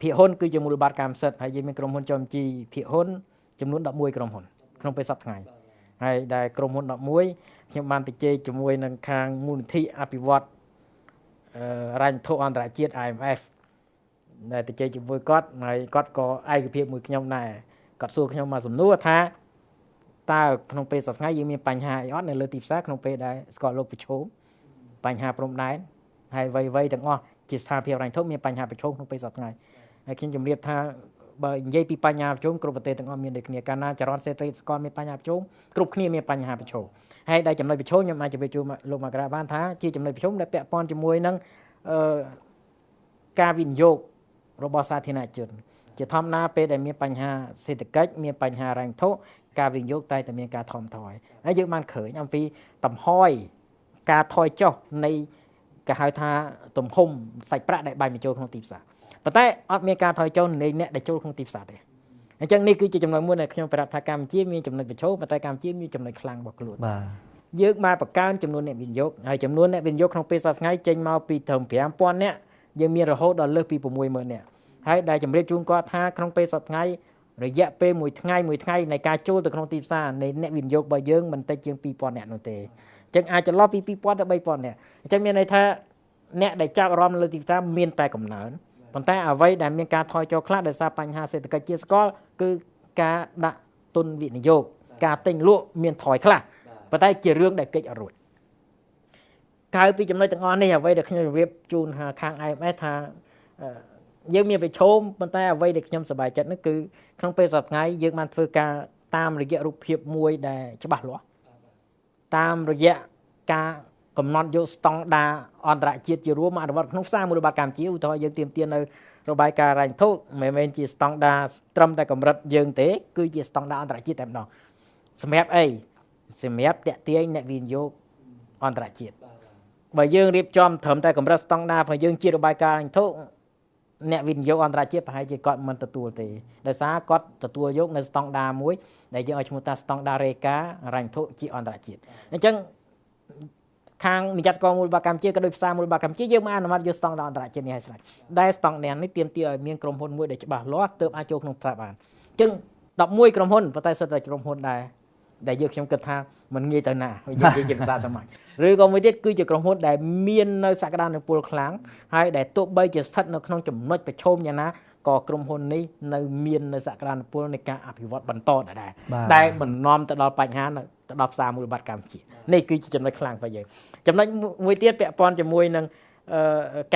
ភាគហ៊ុនគឺជាមូលបត្រកម្មសិទ្ធិហើយយើងមានក្រុមហ៊ុនចមជីភាគហ៊ុនចំនួន11ក្រុមហ៊ុនក្នុងពេលសប្តាហ៍ហើយដែលក្រុមហ៊ុន11ខ្ញុំបានទៅជែកជាមួយនឹងខាងមូលនិធិអភិវឌ្ឍរញ្ញធុអន្តរជាតិ IMF ដែលទៅជែកជាមួយគាត់ហើយគាត់ក៏ឯកភាពមួយខ្ញុំដែរគាត់សួរខ្ញុំមកសំណួរថាតើក្នុងពេលសប្តាហ៍យើងមានបញ្ហាអីអត់នៅលើទីផ្សារក្នុងពេលដែលស្គាល់លោកប្រឈមបញ្ហាព្រំដែនហើយអ្វីៗទាំងអស់ជាស្ថានភាពរញ្ញធុមានបញ្ហាប្រឈមក្នុងពេលសប្តាហ៍ហើយខ្ញុំជម្រាបថា បើនិយាយពីបញ្ហាប្រឈមគ្រប់ប្រទេសទាំងអស់មានដូចគ្នាកាលណាចរន្តសេដ្ឋកិច្ចសកលមានបញ្ហាប្រឈមគ្រប់គ្នាមានបញ្ហាប្រឈមហើយដែលចំណុចប្រឈមខ្ញុំអាចជម្រាបជូនលោកមករាបានថាជាចំណុចប្រឈមដែលពាក់ព័ន្ធជាមួយនឹងការវិនិយោគរបស់សាធារណជនជាធម្មតាពេលដែលមានបញ្ហាសេដ្ឋកិច្ចមានបញ្ហារ៉ាញ់ធុការវិនិយោគតែមានការថមថយហើយយើងបានឃើញអំពីតំហយការថយចុះនៃគេហៅថាទំហំសាច់ប្រាក់ដែលបែរមកចូលក្នុងទីផ្សារប៉ុន្តែអត់មានការថយចុះនៃអ្នកដែលចូលក្នុងទីផ្សារទេអញ្ចឹងនេះគឺជាចំណុចមួយដែលខ្ញុំប្រាប់ថាកម្ពុជាមានចំណុចប្រឈមប៉ុន្តែកម្ពុជាមានចំណុចខ្លាំងរបស់ខ្លួនបាទយើងបានបង្កើនចំនួនអ្នកវិនិយោគហើយចំនួនអ្នកវិនិយោគក្នុងពេលសប្តាហ៍ថ្ងៃចេញមកពីត្រឹម 5,000 នាក់យើងមានរហូតដល់លើសពី 60,000 នាក់ហើយដែលជម្រាបជូនគាត់ថាក្នុងពេលសប្តាហ៍ថ្ងៃរយៈពេលមួយថ្ងៃនៃការចូលទៅក្នុងទីផ្សារនៃអ្នកវិនិយោគរបស់យើងមិនតិចជាង 2,000 នាក់នោះទេអញ្ចឹងអាចចន្លោះពី 2,000 ទៅ 3,000 នាក់អញ្ចឹងមានន័យថាអ្នកដែលចាប់អារម្មណ៍លើទីផ្សារមានតែកំណើនប៉ុន្តែអ្វីដែលមានការថយចុះខ្លះដោយសារបញ្ហាសេដ្ឋកិច្ចជាសកលគឺការដាក់ទុនវិនិយោគការទិញលក់មានថយខ្លះប៉ុន្តែជារឿងដែលកិច្ចអត់រួចក្រៅពីចំណុចទាំងអស់នេះអ្វីដែលខ្ញុំជម្រាបជូនខាង IMF ថាយើងមានប្រឈមប៉ុន្តែអ្វីដែលខ្ញុំសប្បាយចិត្តនោះគឺក្នុងពេលសប្តាហ៍ថ្ងៃយើងបានធ្វើការតាមរយៈរូបភាពមួយដែលច្បាស់លាស់តាមរយៈការកំណត់យកស្តង់ដារអន្តរជាតិជារួមអនុវត្តក្នុងផ្សារមូលបត្រកម្ពុជាឧទាហរណ៍យើងទាមទារនៅរបាយការណ៍រ៉ាញ់ធុមិនមែនជាស្តង់ដារត្រឹមតែកម្រិតយើងទេគឺជាស្តង់ដារអន្តរជាតិតែម្ដងសម្រាប់អីសម្រាប់តាក់ទាញអ្នកវិនិយោគអន្តរជាតិបើយើងរៀបចំត្រឹមតែកម្រិតស្តង់ដាររបស់យើងជារបាយការណ៍រ៉ាញ់ធុអ្នកវិនិយោគអន្តរជាតិប្រហែលជាគាត់មិនទទួលទេដោយសារគាត់ទទួលយកនៅស្តង់ដារមួយដែលយើងឲ្យឈ្មោះថាស្តង់ដាររេការរ៉ាញ់ធុជាអន្តរជាតិអញ្ចឹងខាងនិយ័តកងមូលបត្រកម្ពុជាក៏ដូចផ្សារមូលបត្រកម្ពុជាយើងបានអនុម័តយកស្តង់ដារអន្តរជាតិនេះឲ្យស្រេចដែលស្តង់ដារនេះទាមទារឲ្យមានក្រុមហ៊ុនមួយដែលច្បាស់លាស់ទើបអាចចូលក្នុងផ្សារបានអញ្ចឹង11ក្រុមហ៊ុនប៉ុន្តែសិតតែក្រុមហ៊ុនដែលយើងខ្ញុំគិតថាมันងាយទៅណានិយាយជាភាសាសាមញ្ញឬក៏មួយទៀតគឺជាក្រុមហ៊ុនដែលមាននៅសក្តានុពលខ្លាំងហើយដែលទោះបីជាស្ថិតនៅក្នុងចំណុចប្រឈមយ៉ាងណាក៏ក្រុមហ៊ុននេះនៅមាននៅសក្តានុពលនៃការអភិវឌ្ឍបន្តដែរដែលមិននាំទៅដល់បញ្ហាទៅដល់ផ្សារមូលបត្រកម្ពុជានេះគឺជាចំណុចខ្លាំងរបស់យើងចំណុចមួយទៀតពាក់ព័ន្ធជាមួយនឹង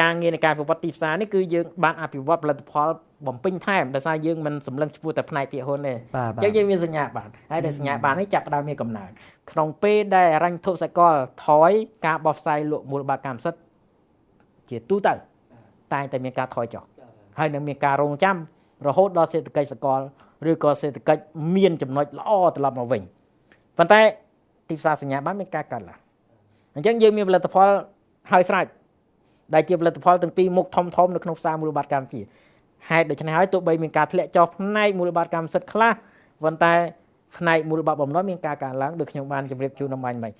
ការងារនៃការអភិវឌ្ឍទីផ្សារនេះគឺយើងបានអភិវឌ្ឍផលិតផលបំពេញថែមដោយសារយើងមិនសម្លឹងឈ្មោះតែផ្នែកភាគហ៊ុនទេអញ្ចឹងយើងមានសញ្ញាបត្រហើយដែលសញ្ញាបត្រនេះចាប់ផ្ដើមមានកំណើនក្នុងពេលដែលរញ្ញធុសកលថយការបោះផ្សាយលក់មូលបត្រកម្មសិទ្ធិជាទូទៅតែងតែមានការថយចុះហើយនឹងមានការរងចាំរហូតដល់សេដ្ឋកិច្ចសកលឬក៏សេដ្ឋកិច្ចមានចំណុចល្អត្រឡប់មកវិញប៉ុន្តែទីផ្សារសញ្ញាបត្រមានការកើនឡើងអញ្ចឹងយើងមានផលិតផលហើយស្រេចដែលជាផលិតផលទាំងពីរមុខធំនៅក្នុងផ្សារមូលបត្រកម្ពុជាហេតុដូច្នេះហើយទោះបីមានការធ្លាក់ចុះផ្នែកមូលបត្រកម្មសិទ្ធិខ្លះប៉ុន្តែផ្នែកមូលបត្របំណុលមានការកើនឡើងដូចខ្ញុំបានជម្រាបជូនអំបញ្ញមិញ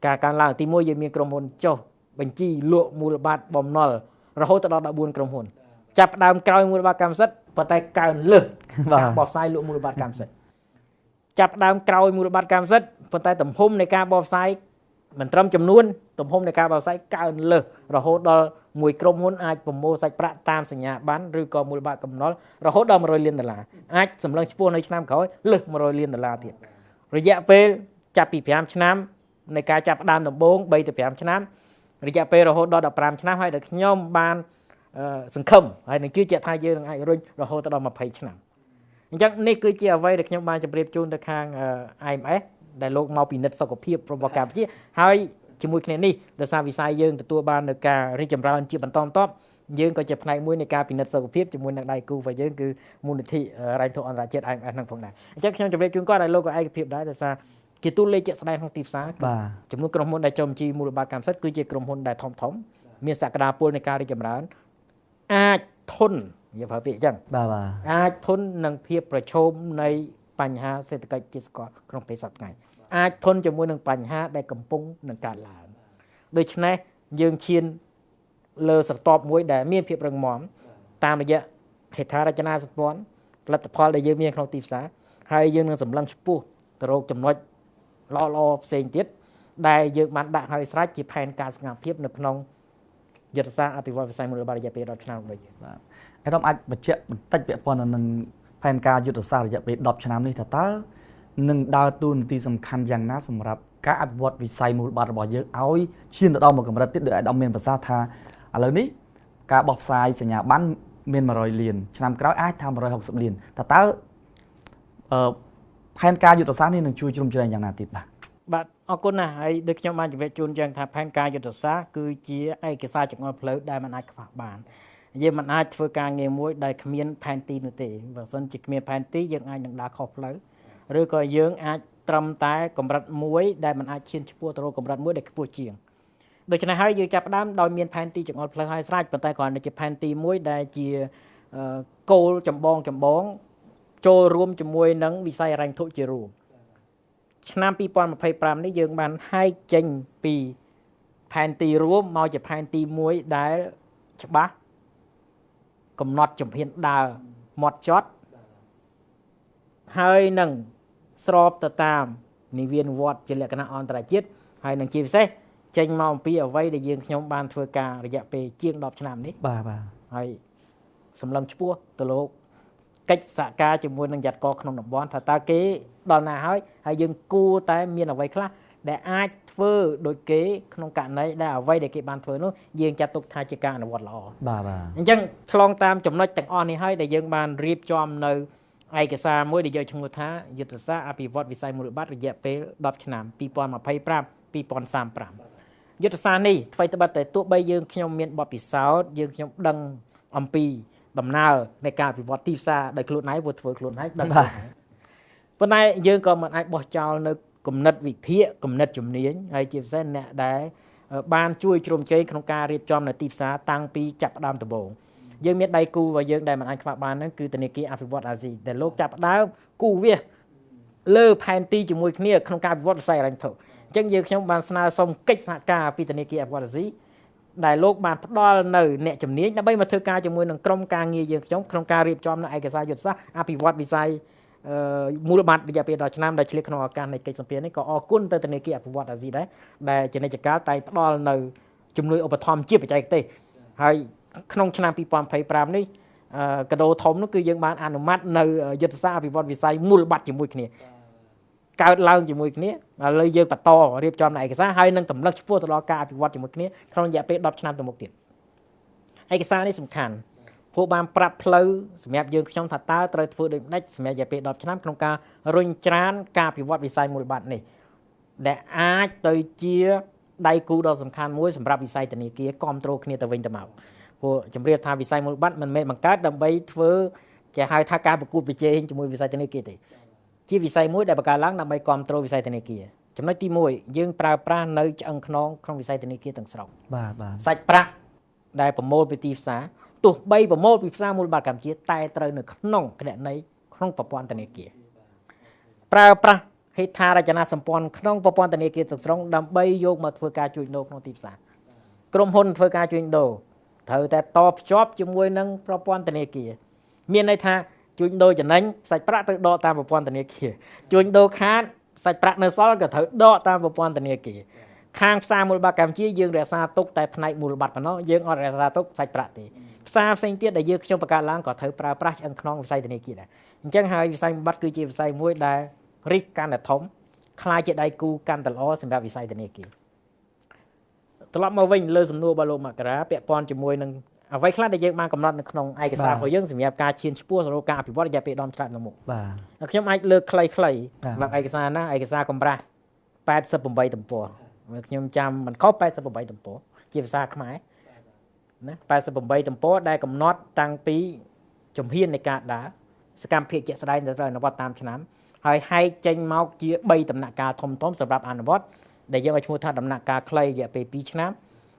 ការកើនឡើងទី1យើងមានក្រុមហ៊ុនចុះបញ្ជីលក់មូលបត្របំណុលរហូតដល់14ក្រុមហ៊ុនចាប់ផ្ដើមក្រោយមូលបត្រកម្មសិទ្ធិប៉ុន្តែកើនលើសការបោះផ្សាយលក់មូលបត្រកម្មសិទ្ធិចាប់ផ្ដើមក្រោយមូលបត្រកម្មសិទ្ធិប៉ុន្តែទំហំនៃការបោះផ្សាយមិនត្រឹមចំនួនទំហំនៃការបោះផ្សាយកើនលើសរហូតដល់មួយក្រុមហ៊ុនអាចប្រមូលសាច់ប្រាក់តាមសញ្ញាបត្រឬក៏មូលបត្រកំណុលរហូតដល់$100 លានអាចសម្លឹងឈ្មោះនៅឆ្នាំក្រោយលើស$100 លានទៀតរយៈពេលចាប់ពី5ឆ្នាំនៃការចាប់ផ្ដើមដំបូង3ទៅ5ឆ្នាំរយៈពេលរហូតដល់15ឆ្នាំហើយដែលខ្ញុំបានសង្ឃឹមហើយនឹងជឿជាក់ថាយើងនឹងអាចរុញរហូតដល់20ឆ្នាំអញ្ចឹងនេះគឺជាអ្វីដែលខ្ញុំបានជម្រាបជូនទៅខាង IMF ដែលលោកមកពិនិត្យសុខភាពរបស់កម្ពុជាហើយជាមួយគ្នានេះដោយសារវិស័យយើងទទួលបាននៅការរីកចម្រើនជាបន្តបន្ទាប់យើងក៏ជាផ្នែកមួយនៃការពិនិត្យសុខភាពជាមួយនឹងដៃគូរបស់យើងគឺមូលនិធិរ៉ាញ់ធុអន្តរជាតិ IMF នឹងផងដែរអញ្ចឹងខ្ញុំជម្រាបជូនគាត់ឲ្យលោកក៏ឯកភាពដែរដោយសារជាទូលេខជាក់ស្ដែងក្នុងទីផ្សារចំនួនក្រុមហ៊ុនដែលចូលបញ្ជីមូលបត្រកម្មសិទ្ធិគឺជាក្រុមហ៊ុនដែលធំមានសក្តានុពលនៃការរីកចម្រើនអាចធន់និយាយប្រើពាក្យអញ្ចឹងអាចធន់នឹងភាពប្រឈមនៃបញ្ហាសេដ្ឋកិច្ចជាសកលក្នុងពេលសប្តាហ៍ថ្ងៃអាចធន់ជាមួយនឹងបញ្ហាដែលកំពុងនឹងកើតឡើងដូច្នេះយើងឈានលើស្រទាប់មួយដែលមានភាពរឹងមាំតាមរយៈហេដ្ឋារចនាសម្ព័ន្ធផលិតផលដែលយើងមានក្នុងទីផ្សារហើយយើងនឹងសម្លឹងឆ្ពោះទៅរកចំណុចល្អផ្សេងទៀតដែលយើងបានដាក់ឲ្យស្រេចជាផែនការសកម្មភាពនៅក្នុងយុទ្ធសាស្ត្រអភិវឌ្ឍវិស័យមូលបត្ររយៈពេល10ឆ្នាំរបស់យើងបាទអារម្មណ៍អាចបញ្ជាក់បន្តិចពាក់ព័ន្ធនឹងផែនការយុទ្ធសាស្ត្ររយៈពេល10ឆ្នាំនេះតើនឹងដើរតួនាទីសំខាន់យ៉ាងណាសម្រាប់ការអភិវឌ្ឍវិស័យមូលបត្ររបស់យើងឲ្យឈានទៅដល់មួយកម្រិតទៀតដោយអាដាមមានប្រសាសន៍ថាឥឡូវនេះការបោះផ្សាយសញ្ញាបត្រ មាន100លានឆ្នាំក្រោយអាចថា160លានតើផែនការយុទ្ធសាស្ត្រនេះនឹងជួយជ្រោមជ្រែងយ៉ាងណាទៀតបាទអរគុណណាស់ហើយដូចខ្ញុំបានជម្រាបជូនយ៉ាងថាផែនការយុទ្ធសាស្ត្រគឺជាឯកសារចង្អុលផ្លូវដែលមិនអាចខ្វះបានយើងមិនអាចធ្វើការងារមួយដែលគ្មានផែនទីនោះទេបើមិនជាគ្មានផែនទីយើងអាចនឹងដើរខុសផ្លូវឬក៏យើងអាចត្រឹមតែកម្រិតមួយដែលមិនអាចឈានឆ្ពោះទៅរកកម្រិតមួយដែលខ្ពស់ជាងដូច្នេះហើយយើងចាប់ផ្ដើមដោយមានផែនទីចង្អុលផ្លូវឲ្យស្រេចប៉ុន្តែគ្រាន់តែជាផែនទីមួយដែលជាគោលចម្បងចូលរួមជាមួយនឹងវិស័យហិរញ្ញវត្ថុជារួមឆ្នាំ2025នេះយើងបានហែកចេញពីផែនទីរួមមកជាផែនទីមួយដែលច្បាស់កំណត់ជំហានដើរម៉ត់ចត់ហើយនឹងស្របទៅតាមនិវេនវត្តជាលក្ខណៈអន្តរជាតិហើយនឹងជាពិសេសចេញមកអំពីអ្វីដែលយើងខ្ញុំបានធ្វើការរយៈពេលជាង10ឆ្នាំនេះបាទហើយសម្លឹងឈ្មោះទៅលោកកិច្ចសហការជាមួយនឹងយត្តកក្នុងតំបន់ថាតើគេដល់ណាហើយយើងគួរតែមានអ្វីខ្លះដែលអាចធ្វើដោយគេក្នុងករណីដែលអ្វីដែលគេបានធ្វើនោះយើងចាត់ទុកថាជាការអនុវត្តល្អបាទអញ្ចឹងឆ្លងតាមចំណុចទាំងអស់នេះហើយដែលយើងបានរៀបចំនៅឯកសារមួយដែលយកឈ្មោះថាយុទ្ធសាស្ត្រអភិវឌ្ឍវិស័យមូលបត្ររយៈពេល10ឆ្នាំ2025-2035យុទ្ធសាស្ត្រនេះថ្មីត្បិតតែទោះបីយើងខ្ញុំមានបទពិសោធន៍យើងខ្ញុំដឹងអំពីដំណើរនៃការអភិវឌ្ឍទីផ្សារដោយខ្លួនឯងធ្វើខ្លួនឯងដឹងប៉ុន្តែយើងក៏មិនអាចបោះចោលនៅគំនិតវិភាគគំនិតជំនាញហើយជាពិសេសអ្នកដែលបានជួយជ្រោមជ្រែងក្នុងការរៀបចំនៅទីផ្សារតាំងពីចាប់ផ្ដើមដំបូងយើងមានដៃគូរបស់យើងដែលមិនអាចខ្វះបានហ្នឹងគឺធនាគារអភិវឌ្ឍអាស៊ីដែលលោកចាប់ផ្ដើមគូវាសលើផែនទីជាមួយគ្នាក្នុងការអភិវឌ្ឍវិស័យហិរញ្ញវត្ថុអញ្ចឹងយើងខ្ញុំបានស្នើសុំកិច្ចសហការពីធនាគារអភិវឌ្ឍអាស៊ីដែលលោកបានផ្ដល់នៅអ្នកជំនាញដើម្បីមកធ្វើការជាមួយនឹងក្រុមការងារយើងខ្ញុំក្នុងការរៀបចំនៅឯកសារយុទ្ធសាស្ត្រអភិវឌ្ឍវិស័យមូលបត្ររយៈពេល10ឆ្នាំដែលឆ្លៀតក្នុងឱកាសនៃកិច្ចសម្ពាធនេះក៏អរគុណទៅធនាគារអភិវឌ្ឍអាស៊ីដែរដែលជានិច្ចកាលតែផ្ដល់នៅជំនួយឧបត្ថម្ភជាបច្ចេកទេសហើយក្នុងឆ្នាំ2025នេះកដោធំនោះគឺយើងបានអនុម័តនៅយុទ្ធសាស្ត្រអភិវឌ្ឍវិស័យមូលបត្រជាមួយគ្នាកើតឡើងជាមួយគ្នាឥឡូវយើងបន្តរៀបចំនៅឯកសារហើយនឹងតម្លឹងឆ្ពោះទៅដល់ការអភិវឌ្ឍជាមួយគ្នាក្នុងរយៈពេល10ឆ្នាំទៅមុខទៀតឯកសារនេះសំខាន់ពួកបានប្រាប់ផ្លូវសម្រាប់យើងខ្ញុំថាតើត្រូវធ្វើដូចម្ដេចសម្រាប់រយៈពេល10ឆ្នាំក្នុងការរុញច្រានការអភិវឌ្ឍវិស័យមូលបត្រនេះដែលអាចទៅជាដៃគូដ៏សំខាន់មួយសម្រាប់វិស័យធនាគារគ្រប់គ្រងគ្នាទៅវិញទៅមកព្រោះជំរាបថាវិស័យមូលបត្រមិនមែនបង្កើតដើម្បីធ្វើគេហៅថាការប្រកួតប្រជែងជាមួយវិស័យធនាគារទេជាវិស័យមួយដែលបង្កើតឡើងដើម្បីគ្រប់គ្រងវិស័យធនាគារចំណុចទី1យើងប្រើប្រាស់នៅឆ្អឹងខ្នងក្នុងវិស័យធនាគារទាំងស្រុងបាទសាច់ប្រាក់ដែលប្រមូលពីទីផ្សារទោះបីប្រមូលពីផ្សារមូលបត្រកម្ពុជាតែត្រូវនៅក្នុងគណនីក្នុងប្រព័ន្ធធនាគារប្រើប្រាស់ហេដ្ឋារចនាសម្ព័ន្ធក្នុងប្រព័ន្ធធនាគារទាំងស្រុងដើម្បីយកមកធ្វើការជួញដូរក្នុងទីផ្សារក្រុមហ៊ុនធ្វើការជួញដូរត្រូវតែតភ្ជាប់ជាមួយនឹងប្រព័ន្ធធនាគារមានន័យថាជួញដូរចំណេញសាច់ប្រាក់ត្រូវដកតាមប្រព័ន្ធធនាគារជួញដូរខាតសាច់ប្រាក់នៅសល់ក៏ត្រូវដកតាមប្រព័ន្ធធនាគារខាងផ្សារមូលបត្រកម្ពុជាយើងរក្សាទុកតែផ្នែកមូលបត្រប៉ុណ្ណោះយើងអត់រក្សាទុកសាច់ប្រាក់ទេផ្សារផ្សេងទៀតដែលយើងខ្ញុំបង្កើតឡើងក៏ត្រូវប្រើប្រាស់ឆ្អឹងខ្នងវិស័យធនាគារដែរអញ្ចឹងហើយវិស័យមូលបត្រគឺជាវិស័យមួយដែលរីកកាន់តែធំខ្លាយជាដៃគូកាន់តែល្អសម្រាប់វិស័យធនាគារត្រឡប់មកវិញលើសំណួររបស់លោកមករាពាក់ព័ន្ធជាមួយនឹងអ្វីខ្លះដែលយើងបានកំណត់នៅក្នុងឯកសាររបស់យើងសម្រាប់ការឈានឆ្ពោះទៅរកការអភិវឌ្ឍរយៈពេល10ឆ្នាំទៅមុខបាទខ្ញុំអាចលើកខ្លីៗសម្រាប់ឯកសារណាឯកសារកម្រាស់88ទំព័រខ្ញុំចាំមិនខុស88ទំព័រជាភាសាខ្មែរណា88ទំព័រដែលកំណត់តាំងពីជំហាននៃការដើរសកម្មភាពជាក់ស្ដែងដែលត្រូវអនុវត្តតាមឆ្នាំហើយហែកចេញមកជា3ដំណាក់កាលធំៗសម្រាប់អនុវត្តដែលយើងឲ្យឈ្មោះថាដំណាក់កាលខ្លីរយៈពេល2ឆ្នាំ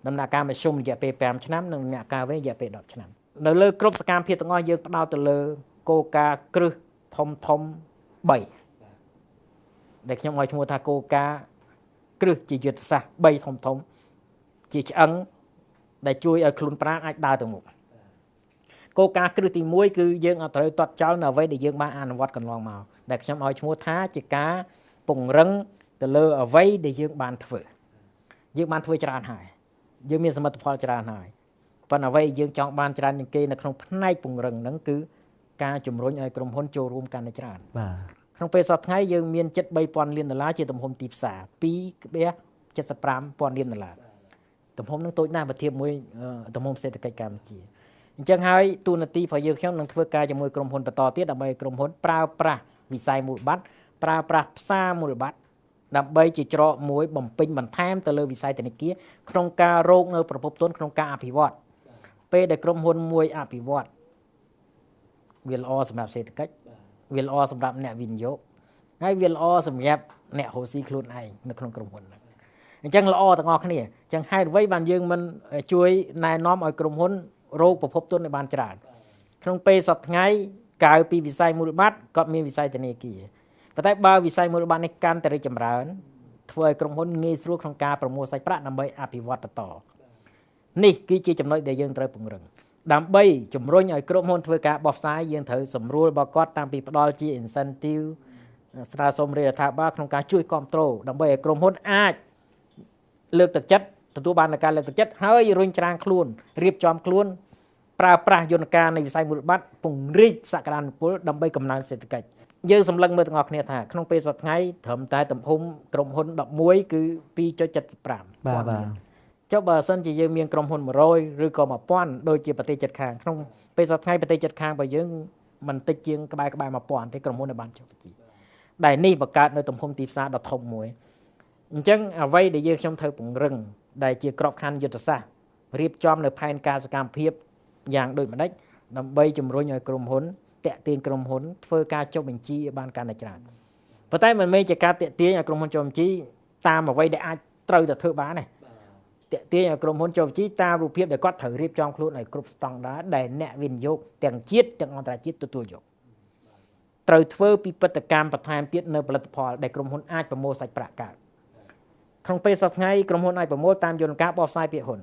ដំណាក់កាលមធ្យមរយៈពេល5ឆ្នាំនិងដំណាក់កាលវែងរយៈពេល10ឆ្នាំនៅលើគ្រប់សកម្មភាពទាំងអស់យើងផ្ដោតទៅលើគោលការណ៍គ្រឹះធំ3ដែលខ្ញុំឲ្យឈ្មោះថាគោលការណ៍គ្រឹះជាយុទ្ធសាស្ត្រ3ធំជាឆ្អឹងដែលជួយឲ្យខ្លួនប្រាណអាចដើរទៅមុខគោលការណ៍គ្រឹះទី1គឺយើងអត់ត្រូវទាត់ចោលនៅអ្វីដែលយើងបានអនុវត្តកន្លងមកដែលខ្ញុំឲ្យឈ្មោះថាជាការពង្រឹងទៅលើអ្វីដែលយើងបានធ្វើច្រើនហើយយើងមានសមិទ្ធផលច្រើនហើយប៉ុន្តែអ្វីយើងចង់បានច្រើនជាងគេនៅក្នុងផ្នែកពង្រឹងហ្នឹងគឺការជំរុញឲ្យក្រុមហ៊ុនចូលរួមកាន់តែច្រើនបាទក្នុងពេលសប្តាហ៍ថ្ងៃយើងមានជិត$3,000 លានជាទំហំទីផ្សារ$2.75 ពាន់លានទំហំនឹងតូចណាស់បើធៀបមួយទំហំសេដ្ឋកិច្ចកម្ពុជា អញ្ចឹងហើយទូនាទីរបស់យើងខ្ញុំនឹងធ្វើការជាមួយក្រុមហ៊ុនបន្តទៀតដើម្បីក្រុមហ៊ុនប្រើប្រាស់វិស័យមូលបត្រប្រើប្រាស់ផ្សារមូលបត្រដើម្បីជាច្រកមួយបំពេញបន្ថែមទៅលើវិស័យធនាគារក្នុងការរកនៅប្រភពទុនក្នុងការអភិវឌ្ឍពេលដែលក្រុមហ៊ុនមួយអភិវឌ្ឍវាល្អសម្រាប់សេដ្ឋកិច្ចវាល្អសម្រាប់អ្នកវិនិយោគហើយវាល្អសម្រាប់អ្នករកស៊ីខ្លួនឯងនៅក្នុងក្រុមហ៊ុនហ្នឹងអញ្ចឹងល្អទាំងអស់គ្នាអញ្ចឹងហេតុអ្វីបានយើងមិនជួយណែនាំឲ្យក្រុមហ៊ុនរកប្រភពទុនឲ្យបានច្រើនក្នុងពេលសប្តាហ៍ថ្ងៃក្រៅពីវិស័យមូលបត្រក៏មានវិស័យធនាគារប៉ុន្តែបើវិស័យមូលបត្រនេះកាន់តែរីកចម្រើនធ្វើឲ្យក្រុមហ៊ុនងាយស្រួលក្នុងការប្រមូលសាច់ប្រាក់ដើម្បីអភិវឌ្ឍបន្តនេះគឺជាចំណុចដែលយើងត្រូវពង្រឹងដើម្បីជំរុញឲ្យក្រុមហ៊ុនធ្វើការបោះផ្សាយយើងត្រូវសម្រួលរបស់គាត់តាមពីផ្ដល់ជា incentive ស្នើសុំរដ្ឋាភិបាលក្នុងការជួយគ្រប់គ្រងដើម្បីឲ្យក្រុមហ៊ុនអាចលើកទឹកចិត្តទទួលបានការលើកទឹកចិត្តហើយរុញច្រានខ្លួនរៀបចំខ្លួនប្រើប្រាស់យន្តការនៃវិស័យមូលបត្រពង្រីកសក្តានុពលដើម្បីកំណើនសេដ្ឋកិច្ចយើងសម្លឹងមើលទាំងអស់គ្នាថាក្នុងពេលសប្តាហ៍ថ្ងៃត្រឹមតែទំហំក្រុមហ៊ុន11គឺ 2.75 បាទចុះបើសិនជាយើងមានក្រុមហ៊ុន100ឬក៏1000ដូចជាប្រទេសជិតខាងក្នុងពេលសប្តាហ៍ថ្ងៃប្រទេសជិតខាងរបស់យើងមិនតិចជាងក្បែរ1000ទេក្រុមហ៊ុនដែលបានចុះបញ្ជីដែលនេះបង្កើតនៅទំហំទីផ្សារដ៏ធំមួយអញ្ចឹងអ្វីដែលយើងខ្ញុំត្រូវពង្រឹងដែលជាក្របខ័ណ្ឌយុទ្ធសាស្ត្ររៀបចំនៅផែនការសកម្មភាពយ៉ាងដូចម្ដេចដើម្បីជំរុញឲ្យក្រុមហ៊ុនតាក់ទាញក្រុមហ៊ុនធ្វើការចុះបញ្ជីឲ្យបានកាន់តែច្រើនប៉ុន្តែមិនមែនជាការតាក់ទាញឲ្យក្រុមហ៊ុនចុះបញ្ជីតាមអ្វីដែលអាចត្រូវតែធ្វើបានទេតាក់ទាញឲ្យក្រុមហ៊ុនចុះបញ្ជីតាមរូបភាពដែលគាត់ត្រូវរៀបចំខ្លួនឲ្យគ្រប់ស្តង់ដារដែលអ្នកវិនិយោគទាំងជាតិទាំងអន្តរជាតិទទួលយកត្រូវធ្វើពិពិធកម្មបន្ថែមទៀតនៅផលិតផលដែលក្រុមហ៊ុនអាចប្រមូលសាច់ប្រាក់កើតក្នុងពេលសប្តាហ៍ថ្ងៃក្រុមហ៊ុនអាចប្រមូលតាមយន្តការបោះផ្សាយពាក្យហ៊ុន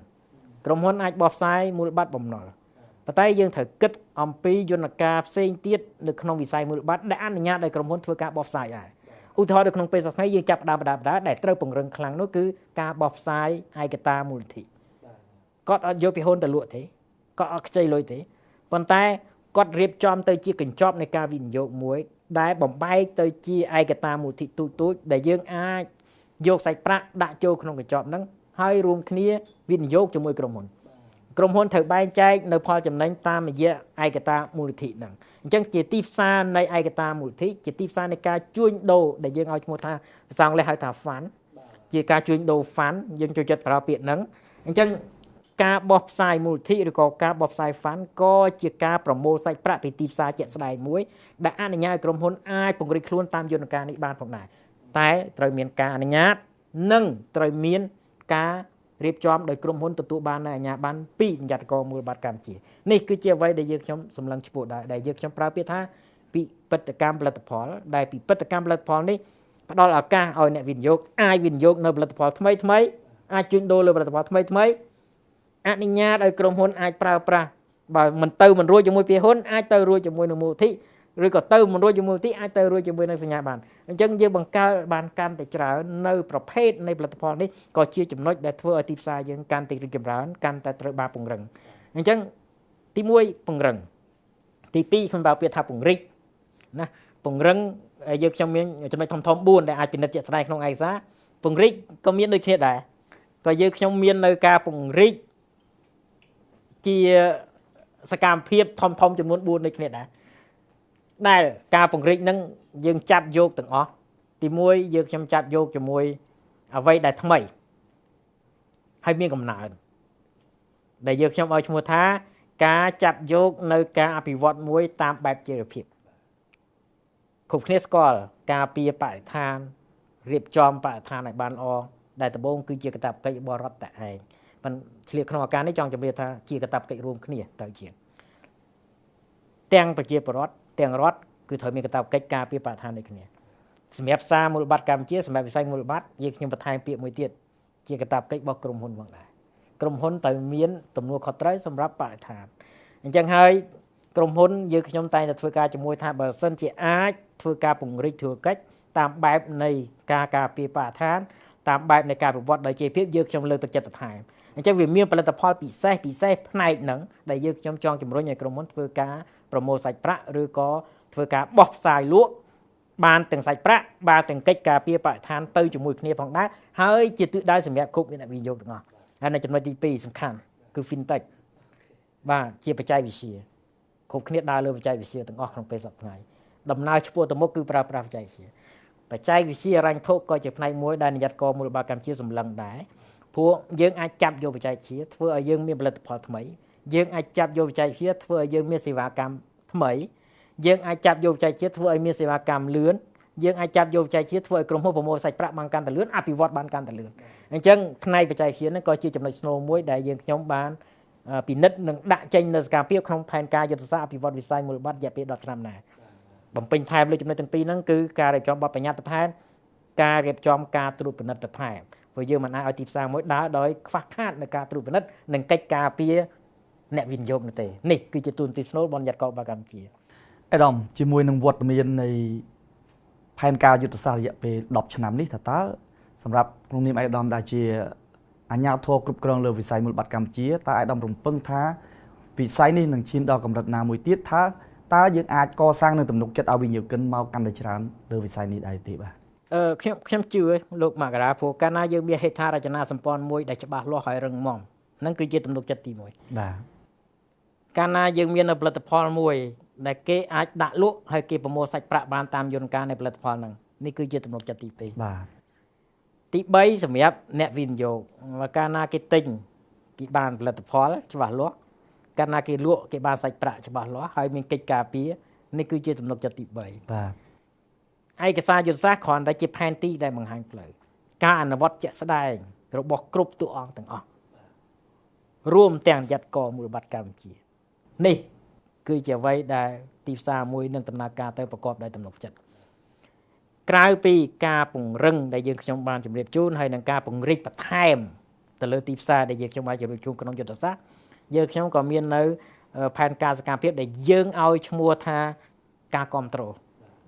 ក្រុមហ៊ុនអាចបោះផ្សាយមូលបត្របំណុលប៉ុន្តែយើងត្រូវគិតអំពីយន្តការផ្សេងទៀតនៅក្នុងវិស័យមូលបត្រដែលអនុញ្ញាតឲ្យក្រុមហ៊ុនធ្វើការបោះផ្សាយដែរឧទាហរណ៍នៅក្នុងពេលសប្តាហ៍ថ្ងៃយើងចាប់ផ្ដើមដែលត្រូវពង្រឹងខ្លាំងនោះគឺការបោះផ្សាយឯកតាមូលនិធិគាត់អត់យកពាក្យហ៊ុនទៅលក់ទេគាត់អត់ខ្ចីលុយទេប៉ុន្តែគាត់រៀបចំទៅជាកញ្ចប់នៃការវិនិយោគមួយដែលបំបែកទៅជាឯកតាមូលនិធិទូចដែលយើងអាចយកសាច់ប្រាក់ដាក់ចូលក្នុងកញ្ចប់ហ្នឹងហើយរួមគ្នាវិនិយោគជាមួយក្រុមហ៊ុនត្រូវបែងចែកនៅផលចំណេញតាមរយៈឯកតាមូលនិធិហ្នឹងអញ្ចឹងជាទីផ្សារនៃឯកតាមូលនិធិជាទីផ្សារនៃការជួញដូរដែលយើងឲ្យឈ្មោះថាភាសាអង់គ្លេសហៅថា fund ជាការជួញដូរ fund យើងចូលចិត្តប្រើពាក្យហ្នឹងអញ្ចឹងការបោះផ្សាយមូលនិធិឬក៏ការបោះផ្សាយ fund ក៏ជាការប្រមូលសាច់ប្រាក់ពីទីផ្សារជាក់ស្ដែងមួយដែលអនុញ្ញាតឲ្យក្រុមហ៊ុនអាចពង្រីកខ្លួនតាមយន្តការនេះបានផងដែរតែត្រូវមានការអនុញ្ញាតនិងត្រូវមានការរៀបចំដោយក្រុមហ៊ុនទទួលបានអាជ្ញាប័ណ្ណពីបញ្ញត្តិការមូលបត្រកម្ពុជានេះគឺជាអ្វីដែលយើងខ្ញុំសម្លឹងឈ្មោះដែរដែលយើងខ្ញុំប្រើពាក្យថាពិពិធកម្មផលិតផលដែលពិពិធកម្មផលិតផលនេះផ្ដល់ឱកាសឲ្យអ្នកវិនិយោគអាចវិនិយោគនៅផលិតផលថ្មីអាចជួញដូរលើផលិតផលថ្មីអនុញ្ញាតឲ្យក្រុមហ៊ុនអាចប្រើប្រាស់បើមិនរួចជាមួយពាក្យហ៊ុនអាចទៅរួចជាមួយនឹងមូលនិធិឬក៏ទៅមិនរួចជាមួយទីអាចទៅរួចជាមួយនឹងសញ្ញាបត្រអញ្ចឹងយើងបង្កើតបានកាន់តែច្រើននៅប្រភេទនៃផលិតផលនេះក៏ជាចំណុចដែលធ្វើឲ្យទីផ្សារយើងកាន់តែរីកចម្រើនកាន់តែត្រូវបានពង្រឹងអញ្ចឹងទី1ពង្រឹងទី2ខ្ញុំប្រើពាក្យថាពង្រីកណាពង្រឹងយើងខ្ញុំមានចំណុចធំ4ដែលអាចពិនិត្យជាក់ស្ដែងក្នុងឯកសារពង្រីកក៏មានដូចគ្នាដែរក៏យើងខ្ញុំមាននៅការពង្រីកជាសកម្មភាពធំចំនួន4ដូចគ្នាដែរដែលការពង្រីកហ្នឹងយើងចាប់យកទាំងអស់ទី1យើងខ្ញុំចាប់យកជាមួយអ្វីដែលថ្មីហើយមានកំណើនដែលយើងខ្ញុំឲ្យឈ្មោះថាការចាប់យកនៅការអភិវឌ្ឍមួយតាមបែបជាភាពគ្រប់គ្នាស្គាល់ការពារបរិស្ថានរៀបចំបរិស្ថានឲ្យបានល្អដែលដំបូងគឺជាកាតព្វកិច្ចរបស់រដ្ឋតែឯងប៉ុន្តែឆ្លៀតក្នុងឱកាសនេះចង់ជម្រាបថាជាកាតព្វកិច្ចរួមគ្នាទៅជាទាំងប្រជាពលរដ្ឋទាំងរដ្ឋគឺត្រូវមានកាតព្វកិច្ចការពារបរិស្ថានដូចគ្នាសម្រាប់សារមូលបត្រកម្ពុជាសម្រាប់វិស័យមូលបត្រយើងខ្ញុំបន្ថែមពាក្យមួយទៀតជាកាតព្វកិច្ចរបស់ក្រុមហ៊ុនផងដែរក្រុមហ៊ុនត្រូវមានទំនួលខុសត្រូវសម្រាប់បរិស្ថានអញ្ចឹងហើយក្រុមហ៊ុនយើងខ្ញុំតែងតែធ្វើការជាមួយថាបើសិនជាអាចធ្វើការពង្រីកធុរកិច្ចតាមបែបនៃការការពារបរិស្ថានតាមបែបនៃការប្រវត្តិដោយជាភាពយើងខ្ញុំលើកទឹកចិត្តបន្ថែមអញ្ចឹងវាមានផលិតផលពិសេសផ្នែកហ្នឹងដែលយើងខ្ញុំចង់ជំរុញឲ្យក្រុមហ៊ុនធ្វើការប្រមូលសាច់ប្រាក់ឬក៏ធ្វើការបោះផ្សាយលក់បានទាំងសាច់ប្រាក់បានទាំងកិច្ចការពារបរិស្ថានទៅជាមួយគ្នាផងដែរហើយជាទិសដៅសម្រាប់គ្រប់អ្នកវិនិយោគទាំងអស់ហើយនៅចំណុចទី2សំខាន់គឺ fintech បាទជាបច្ចេកវិទ្យាគ្រប់គ្នាដើរលើបច្ចេកវិទ្យាទាំងអស់ក្នុងពេលសប្តាហ៍ដំណើរឆ្ពោះទៅមុខគឺប្រើប្រាស់បច្ចេកវិទ្យាហិរញ្ញវត្ថុក៏ជាផ្នែកមួយដែលនាយកករមូលបត្រកម្ពុជាសម្លឹងដែរព្រោះយើងអាចចាប់យកបច្ចេកវិទ្យាធ្វើឲ្យយើងមានផលិតផលថ្មីយើងអាចចាប់យកបច្ចេកវិទ្យាធ្វើឲ្យយើងមានសេវាកម្មថ្មីយើងអាចចាប់យកបច្ចេកវិទ្យាធ្វើឲ្យមានសេវាកម្មលឿនយើងអាចចាប់យកបច្ចេកវិទ្យាធ្វើឲ្យក្រុមហ៊ុនប្រមូលសាច់ប្រាក់បានកាន់តែលឿនអភិវឌ្ឍបានកាន់តែលឿនអញ្ចឹងផ្នែកបច្ចេកវិទ្យានេះក៏ជាចំណុចស្នូលមួយដែលយើងខ្ញុំបានពិនិត្យនិងដាក់ចេញនៅសកម្មភាពក្នុងផែនការយុទ្ធសាស្ត្រអភិវឌ្ឍវិស័យមូលបត្ររយៈពេល10ឆ្នាំដែរបំពេញថែមលើចំណុចទាំងពីរហ្នឹងគឺការរៀបចំបទបញ្ញត្តិបន្ថែមការរៀបចំការត្រួតពិនិត្យបន្ថែមព្រោះយើងមិនអាចឲ្យទីផ្សារមួយដើរដោយខ្វះខាតនៃការត្រួតពិនិត្យនិងកិច្ចការពារអ្នកវិនិយោគនោះទេនេះគឺជាទូនទីស្នូលរបស់នាយកករកម្ពុជាអេដាមជាមួយនឹងវត្តមាននៃផែនការយុទ្ធសាស្ត្ររយៈពេល10ឆ្នាំនេះតើសម្រាប់ក្នុងនាមអេដាមដែលជាអាជ្ញាធរគ្រប់គ្រងលើវិស័យមូលបត្រកម្ពុជាតើអេដាមរំពឹងថាវិស័យនេះនឹងឈានដល់កម្រិតណាមួយទៀតថាតើយើងអាចកសាងនៅទំនុកចិត្តឲ្យវិនិយោគិនមកកាន់តែច្រើនលើវិស័យនេះដែរទេបាទខ្ញុំជឿលោកមករាព្រោះកាលណាយើងមានហេដ្ឋារចនាសម្ព័ន្ធមួយដែលច្បាស់លាស់ហើយរឹងមាំហ្នឹងគឺជាទំនុកចិត្តទី1បាទកាលណាយើងមាននៅផលិតផលមួយដែលគេអាចដាក់លក់ហើយគេប្រមូលសាច់ប្រាក់បានតាមយន្តការនៃផលិតផលហ្នឹងនេះគឺជាទំនុកចិត្តទី2បាទទី3សម្រាប់អ្នកវិនិយោគកាលណាគេទិញគេបានផលិតផលច្បាស់លាស់កាលណាគេលក់គេបានសាច់ប្រាក់ច្បាស់លាស់ហើយមានកិច្ចការពារនេះគឺជាទំនុកចិត្តទី3បាទឯកសារយុទ្ធសាស្ត្រគ្រាន់តែជាផែនទីដែលបង្ហាញផ្លូវការអនុវត្តជាក់ស្ដែងរបស់គ្រប់តួអង្គទាំងអស់រួមទាំងយត្តករមូលបត្រកម្ពុជានេះគឺជាអ្វីដែលទីផ្សារមួយនឹងដំណើរការទៅប្រកបដោយទំនុកចិត្តក្រៅពីការពង្រឹងដែលយើងខ្ញុំបានជម្រាបជូនហើយនឹងការពង្រីកបន្ថែមទៅលើទីផ្សារដែលយើងខ្ញុំបានជម្រាបជូនក្នុងយុទ្ធសាស្ត្រយើងខ្ញុំក៏មាននៅផែនការសកម្មភាពដែលយើងឲ្យឈ្មោះថាការគ្រប់គ្រង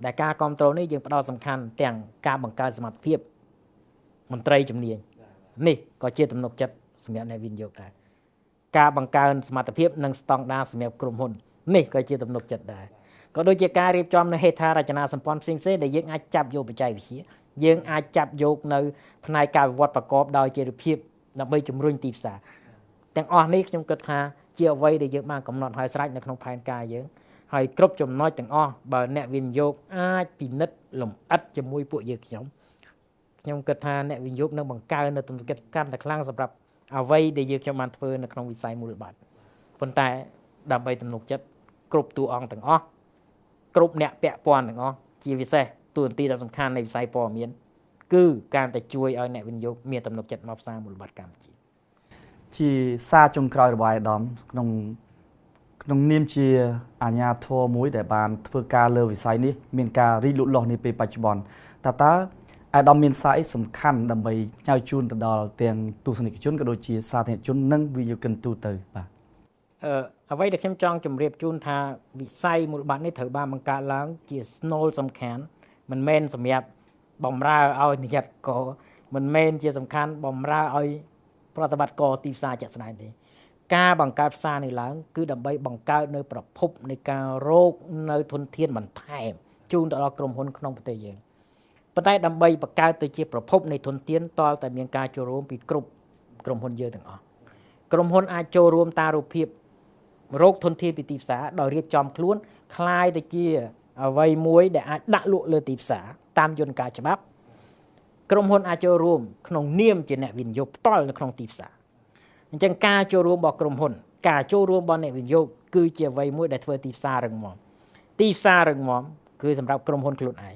ដែលការគ្រប់គ្រងនេះយើងផ្ដោតសំខាន់ទាំងការបង្កើតសមត្ថភាពមន្ត្រីជំនាញនេះក៏ជាទំនុកចិត្តសម្រាប់អ្នកវិនិយោគដែរការបង្កើនសមត្ថភាពនិងស្តង់ដារសម្រាប់ក្រុមហ៊ុននេះក៏ជាទំនុកចិត្តដែរក៏ដូចជាការរៀបចំនៅហេដ្ឋារចនាសម្ព័ន្ធផ្សេងៗដែលយើងអាចចាប់យកបច្ចេកវិទ្យាយើងអាចចាប់យកនៅផ្នែកការវិវត្តប្រកបដោយចីរភាពដើម្បីជំរុញទីផ្សារទាំងអស់នេះខ្ញុំគិតថាជាអ្វីដែលយើងបានកំណត់ហើយស្រេចនៅក្នុងផែនការយើងហើយគ្រប់ចំណុចទាំងអស់បើអ្នកវិនិយោគអាចពិនិត្យលម្អិតជាមួយពួកយើងខ្ញុំគិតថាអ្នកវិនិយោគនឹងបង្កើននៅទំនុកចិត្តកាន់តែខ្លាំងសម្រាប់អ្វីដែលយើងខ្ញុំបានធ្វើនៅក្នុងវិស័យមូលបត្រប៉ុន្តែដើម្បីទំនុកចិត្តគ្រប់តួអង្គទាំងអស់គ្រប់អ្នកពាក់ព័ន្ធទាំងអស់ជាពិសេសតួនាទីដ៏សំខាន់នៃវិស័យព័ត៌មានគឺការតែជួយឲ្យអ្នកវិនិយោគមានទំនុកចិត្តមកផ្សារមូលបត្រកម្ពុជាជាសារចុងក្រោយរបស់អាដាមក្នុងនាមជាអាជ្ញាធរមួយដែលបានធ្វើការលើវិស័យនេះមានការរីកលូតលាស់នាពេលបច្ចុប្បន្នតើអាដាមមានសារអីសំខាន់ដើម្បីផ្ញើជូនទៅដល់ទាំងទស្សនិកជនក៏ដូចជាសាធារណជននិងវិនិយោគិនទូទៅបាទអ្វីដែលខ្ញុំចង់ជម្រាបជូនថាវិស័យមូលបត្រនេះត្រូវបានបង្កើតឡើងជាស្នូលសំខាន់មិនមែនសម្រាប់បំរើឲ្យនិយត្តករមិនមែនជាសំខាន់បំរើឲ្យប្រតិបត្តិការទីផ្សារជាក់ស្ដែងទេការបង្កើតផ្សារនេះឡើងគឺដើម្បីបង្កើតនៅប្រភពនៃការរកនៅធនធានបន្ថែមជូនទៅដល់ក្រុមហ៊ុនក្នុងប្រទេសយើងប៉ុន្តែដើម្បីបង្កើតទៅជាប្រភពនៃធនធានតលតែមានការចូលរួមពីគ្រប់ក្រុមហ៊ុនយើងទាំងអស់ក្រុមហ៊ុនអាចចូលរួមតាមរូបភាពរកធនធានពីទីផ្សារដោយរៀបចំខ្លួនคล้ายទៅជាអ្វីមួយដែលអាចដាក់លក់លើទីផ្សារតាមយន្តការច្បាប់ក្រុមហ៊ុនអាចចូលរួមក្នុងនាមជាអ្នកវិនិយោគផ្ទាល់នៅក្នុងទីផ្សារអញ្ចឹងការចូលរួមរបស់ក្រុមហ៊ុនការចូលរួមរបស់អ្នកវិនិយោគគឺជាអ្វីមួយដែលធ្វើទីផ្សាររឹងមាំទីផ្សាររឹងមាំគឺសម្រាប់ក្រុមហ៊ុនខ្លួនឯង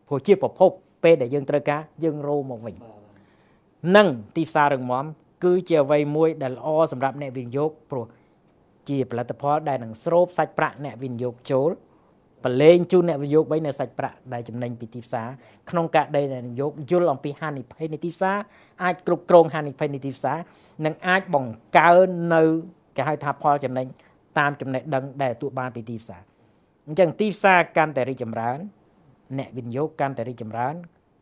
ព្រោះជាប្រភពពេលដែលយើងត្រូវការយើងរោមកវិញនិងទីផ្សាររឹងមាំគឺជាអ្វីមួយដែលល្អសម្រាប់អ្នកវិនិយោគព្រោះជាផលិតផលដែលនឹងស្រូបសាច់ប្រាក់អ្នកវិនិយោគចូលបលែងជូនអ្នកវិនិយោគវិញនៅសាច់ប្រាក់ដែលចំណេញពីទីផ្សារក្នុងការដែលអ្នកវិនិយោគយល់អំពីហានិភ័យនៃទីផ្សារអាចគ្រប់គ្រងហានិភ័យនៃទីផ្សារនិងអាចបង្កើននៅគេហៅថាផលចំណេញតាមចំណេះដឹងដែលទទួលបានពីទីផ្សារអញ្ចឹងទីផ្សារកាន់តែរីកចម្រើនអ្នកវិនិយោគកាន់តែរីកចម្រើន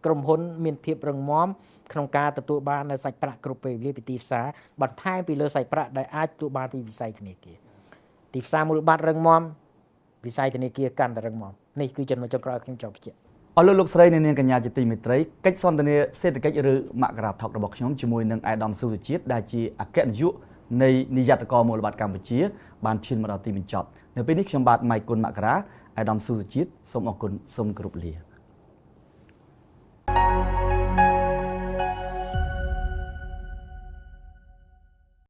ក្រុមហ៊ុនមានភាពរឹងមាំក្នុងការទទួលបាននៅសាច់ប្រាក់គ្រប់ពេលវេលាពីទីផ្សារបន្ថែមពីលើសាច់ប្រាក់ដែលអាចទទួលបានពីវិស័យធនាគារទីផ្សារមូលបត្ររឹងមាំវិស័យធនាគារកាន់តែរឹងមាំនេះគឺចំណុចចុងក្រោយខ្ញុំចង់បញ្ជាក់អរលោកស្រីនាងកញ្ញាជាទីមេត្រីកិច្ចសន្ទនាសេដ្ឋកិច្ចឬមករាថោករបស់ខ្ញុំជាមួយនឹងអាដាមសុរជាតិដែលជាអគ្គនាយក នៃនិយត្តករមូលបត្រកម្ពុជាបានឈានមកដល់ទីបញ្ចប់នៅពេលនេះខ្ញុំបាទម៉ៃគុណមករាអាដាមស៊ូសុជាតិសូមអរគុណសូមគោរពលា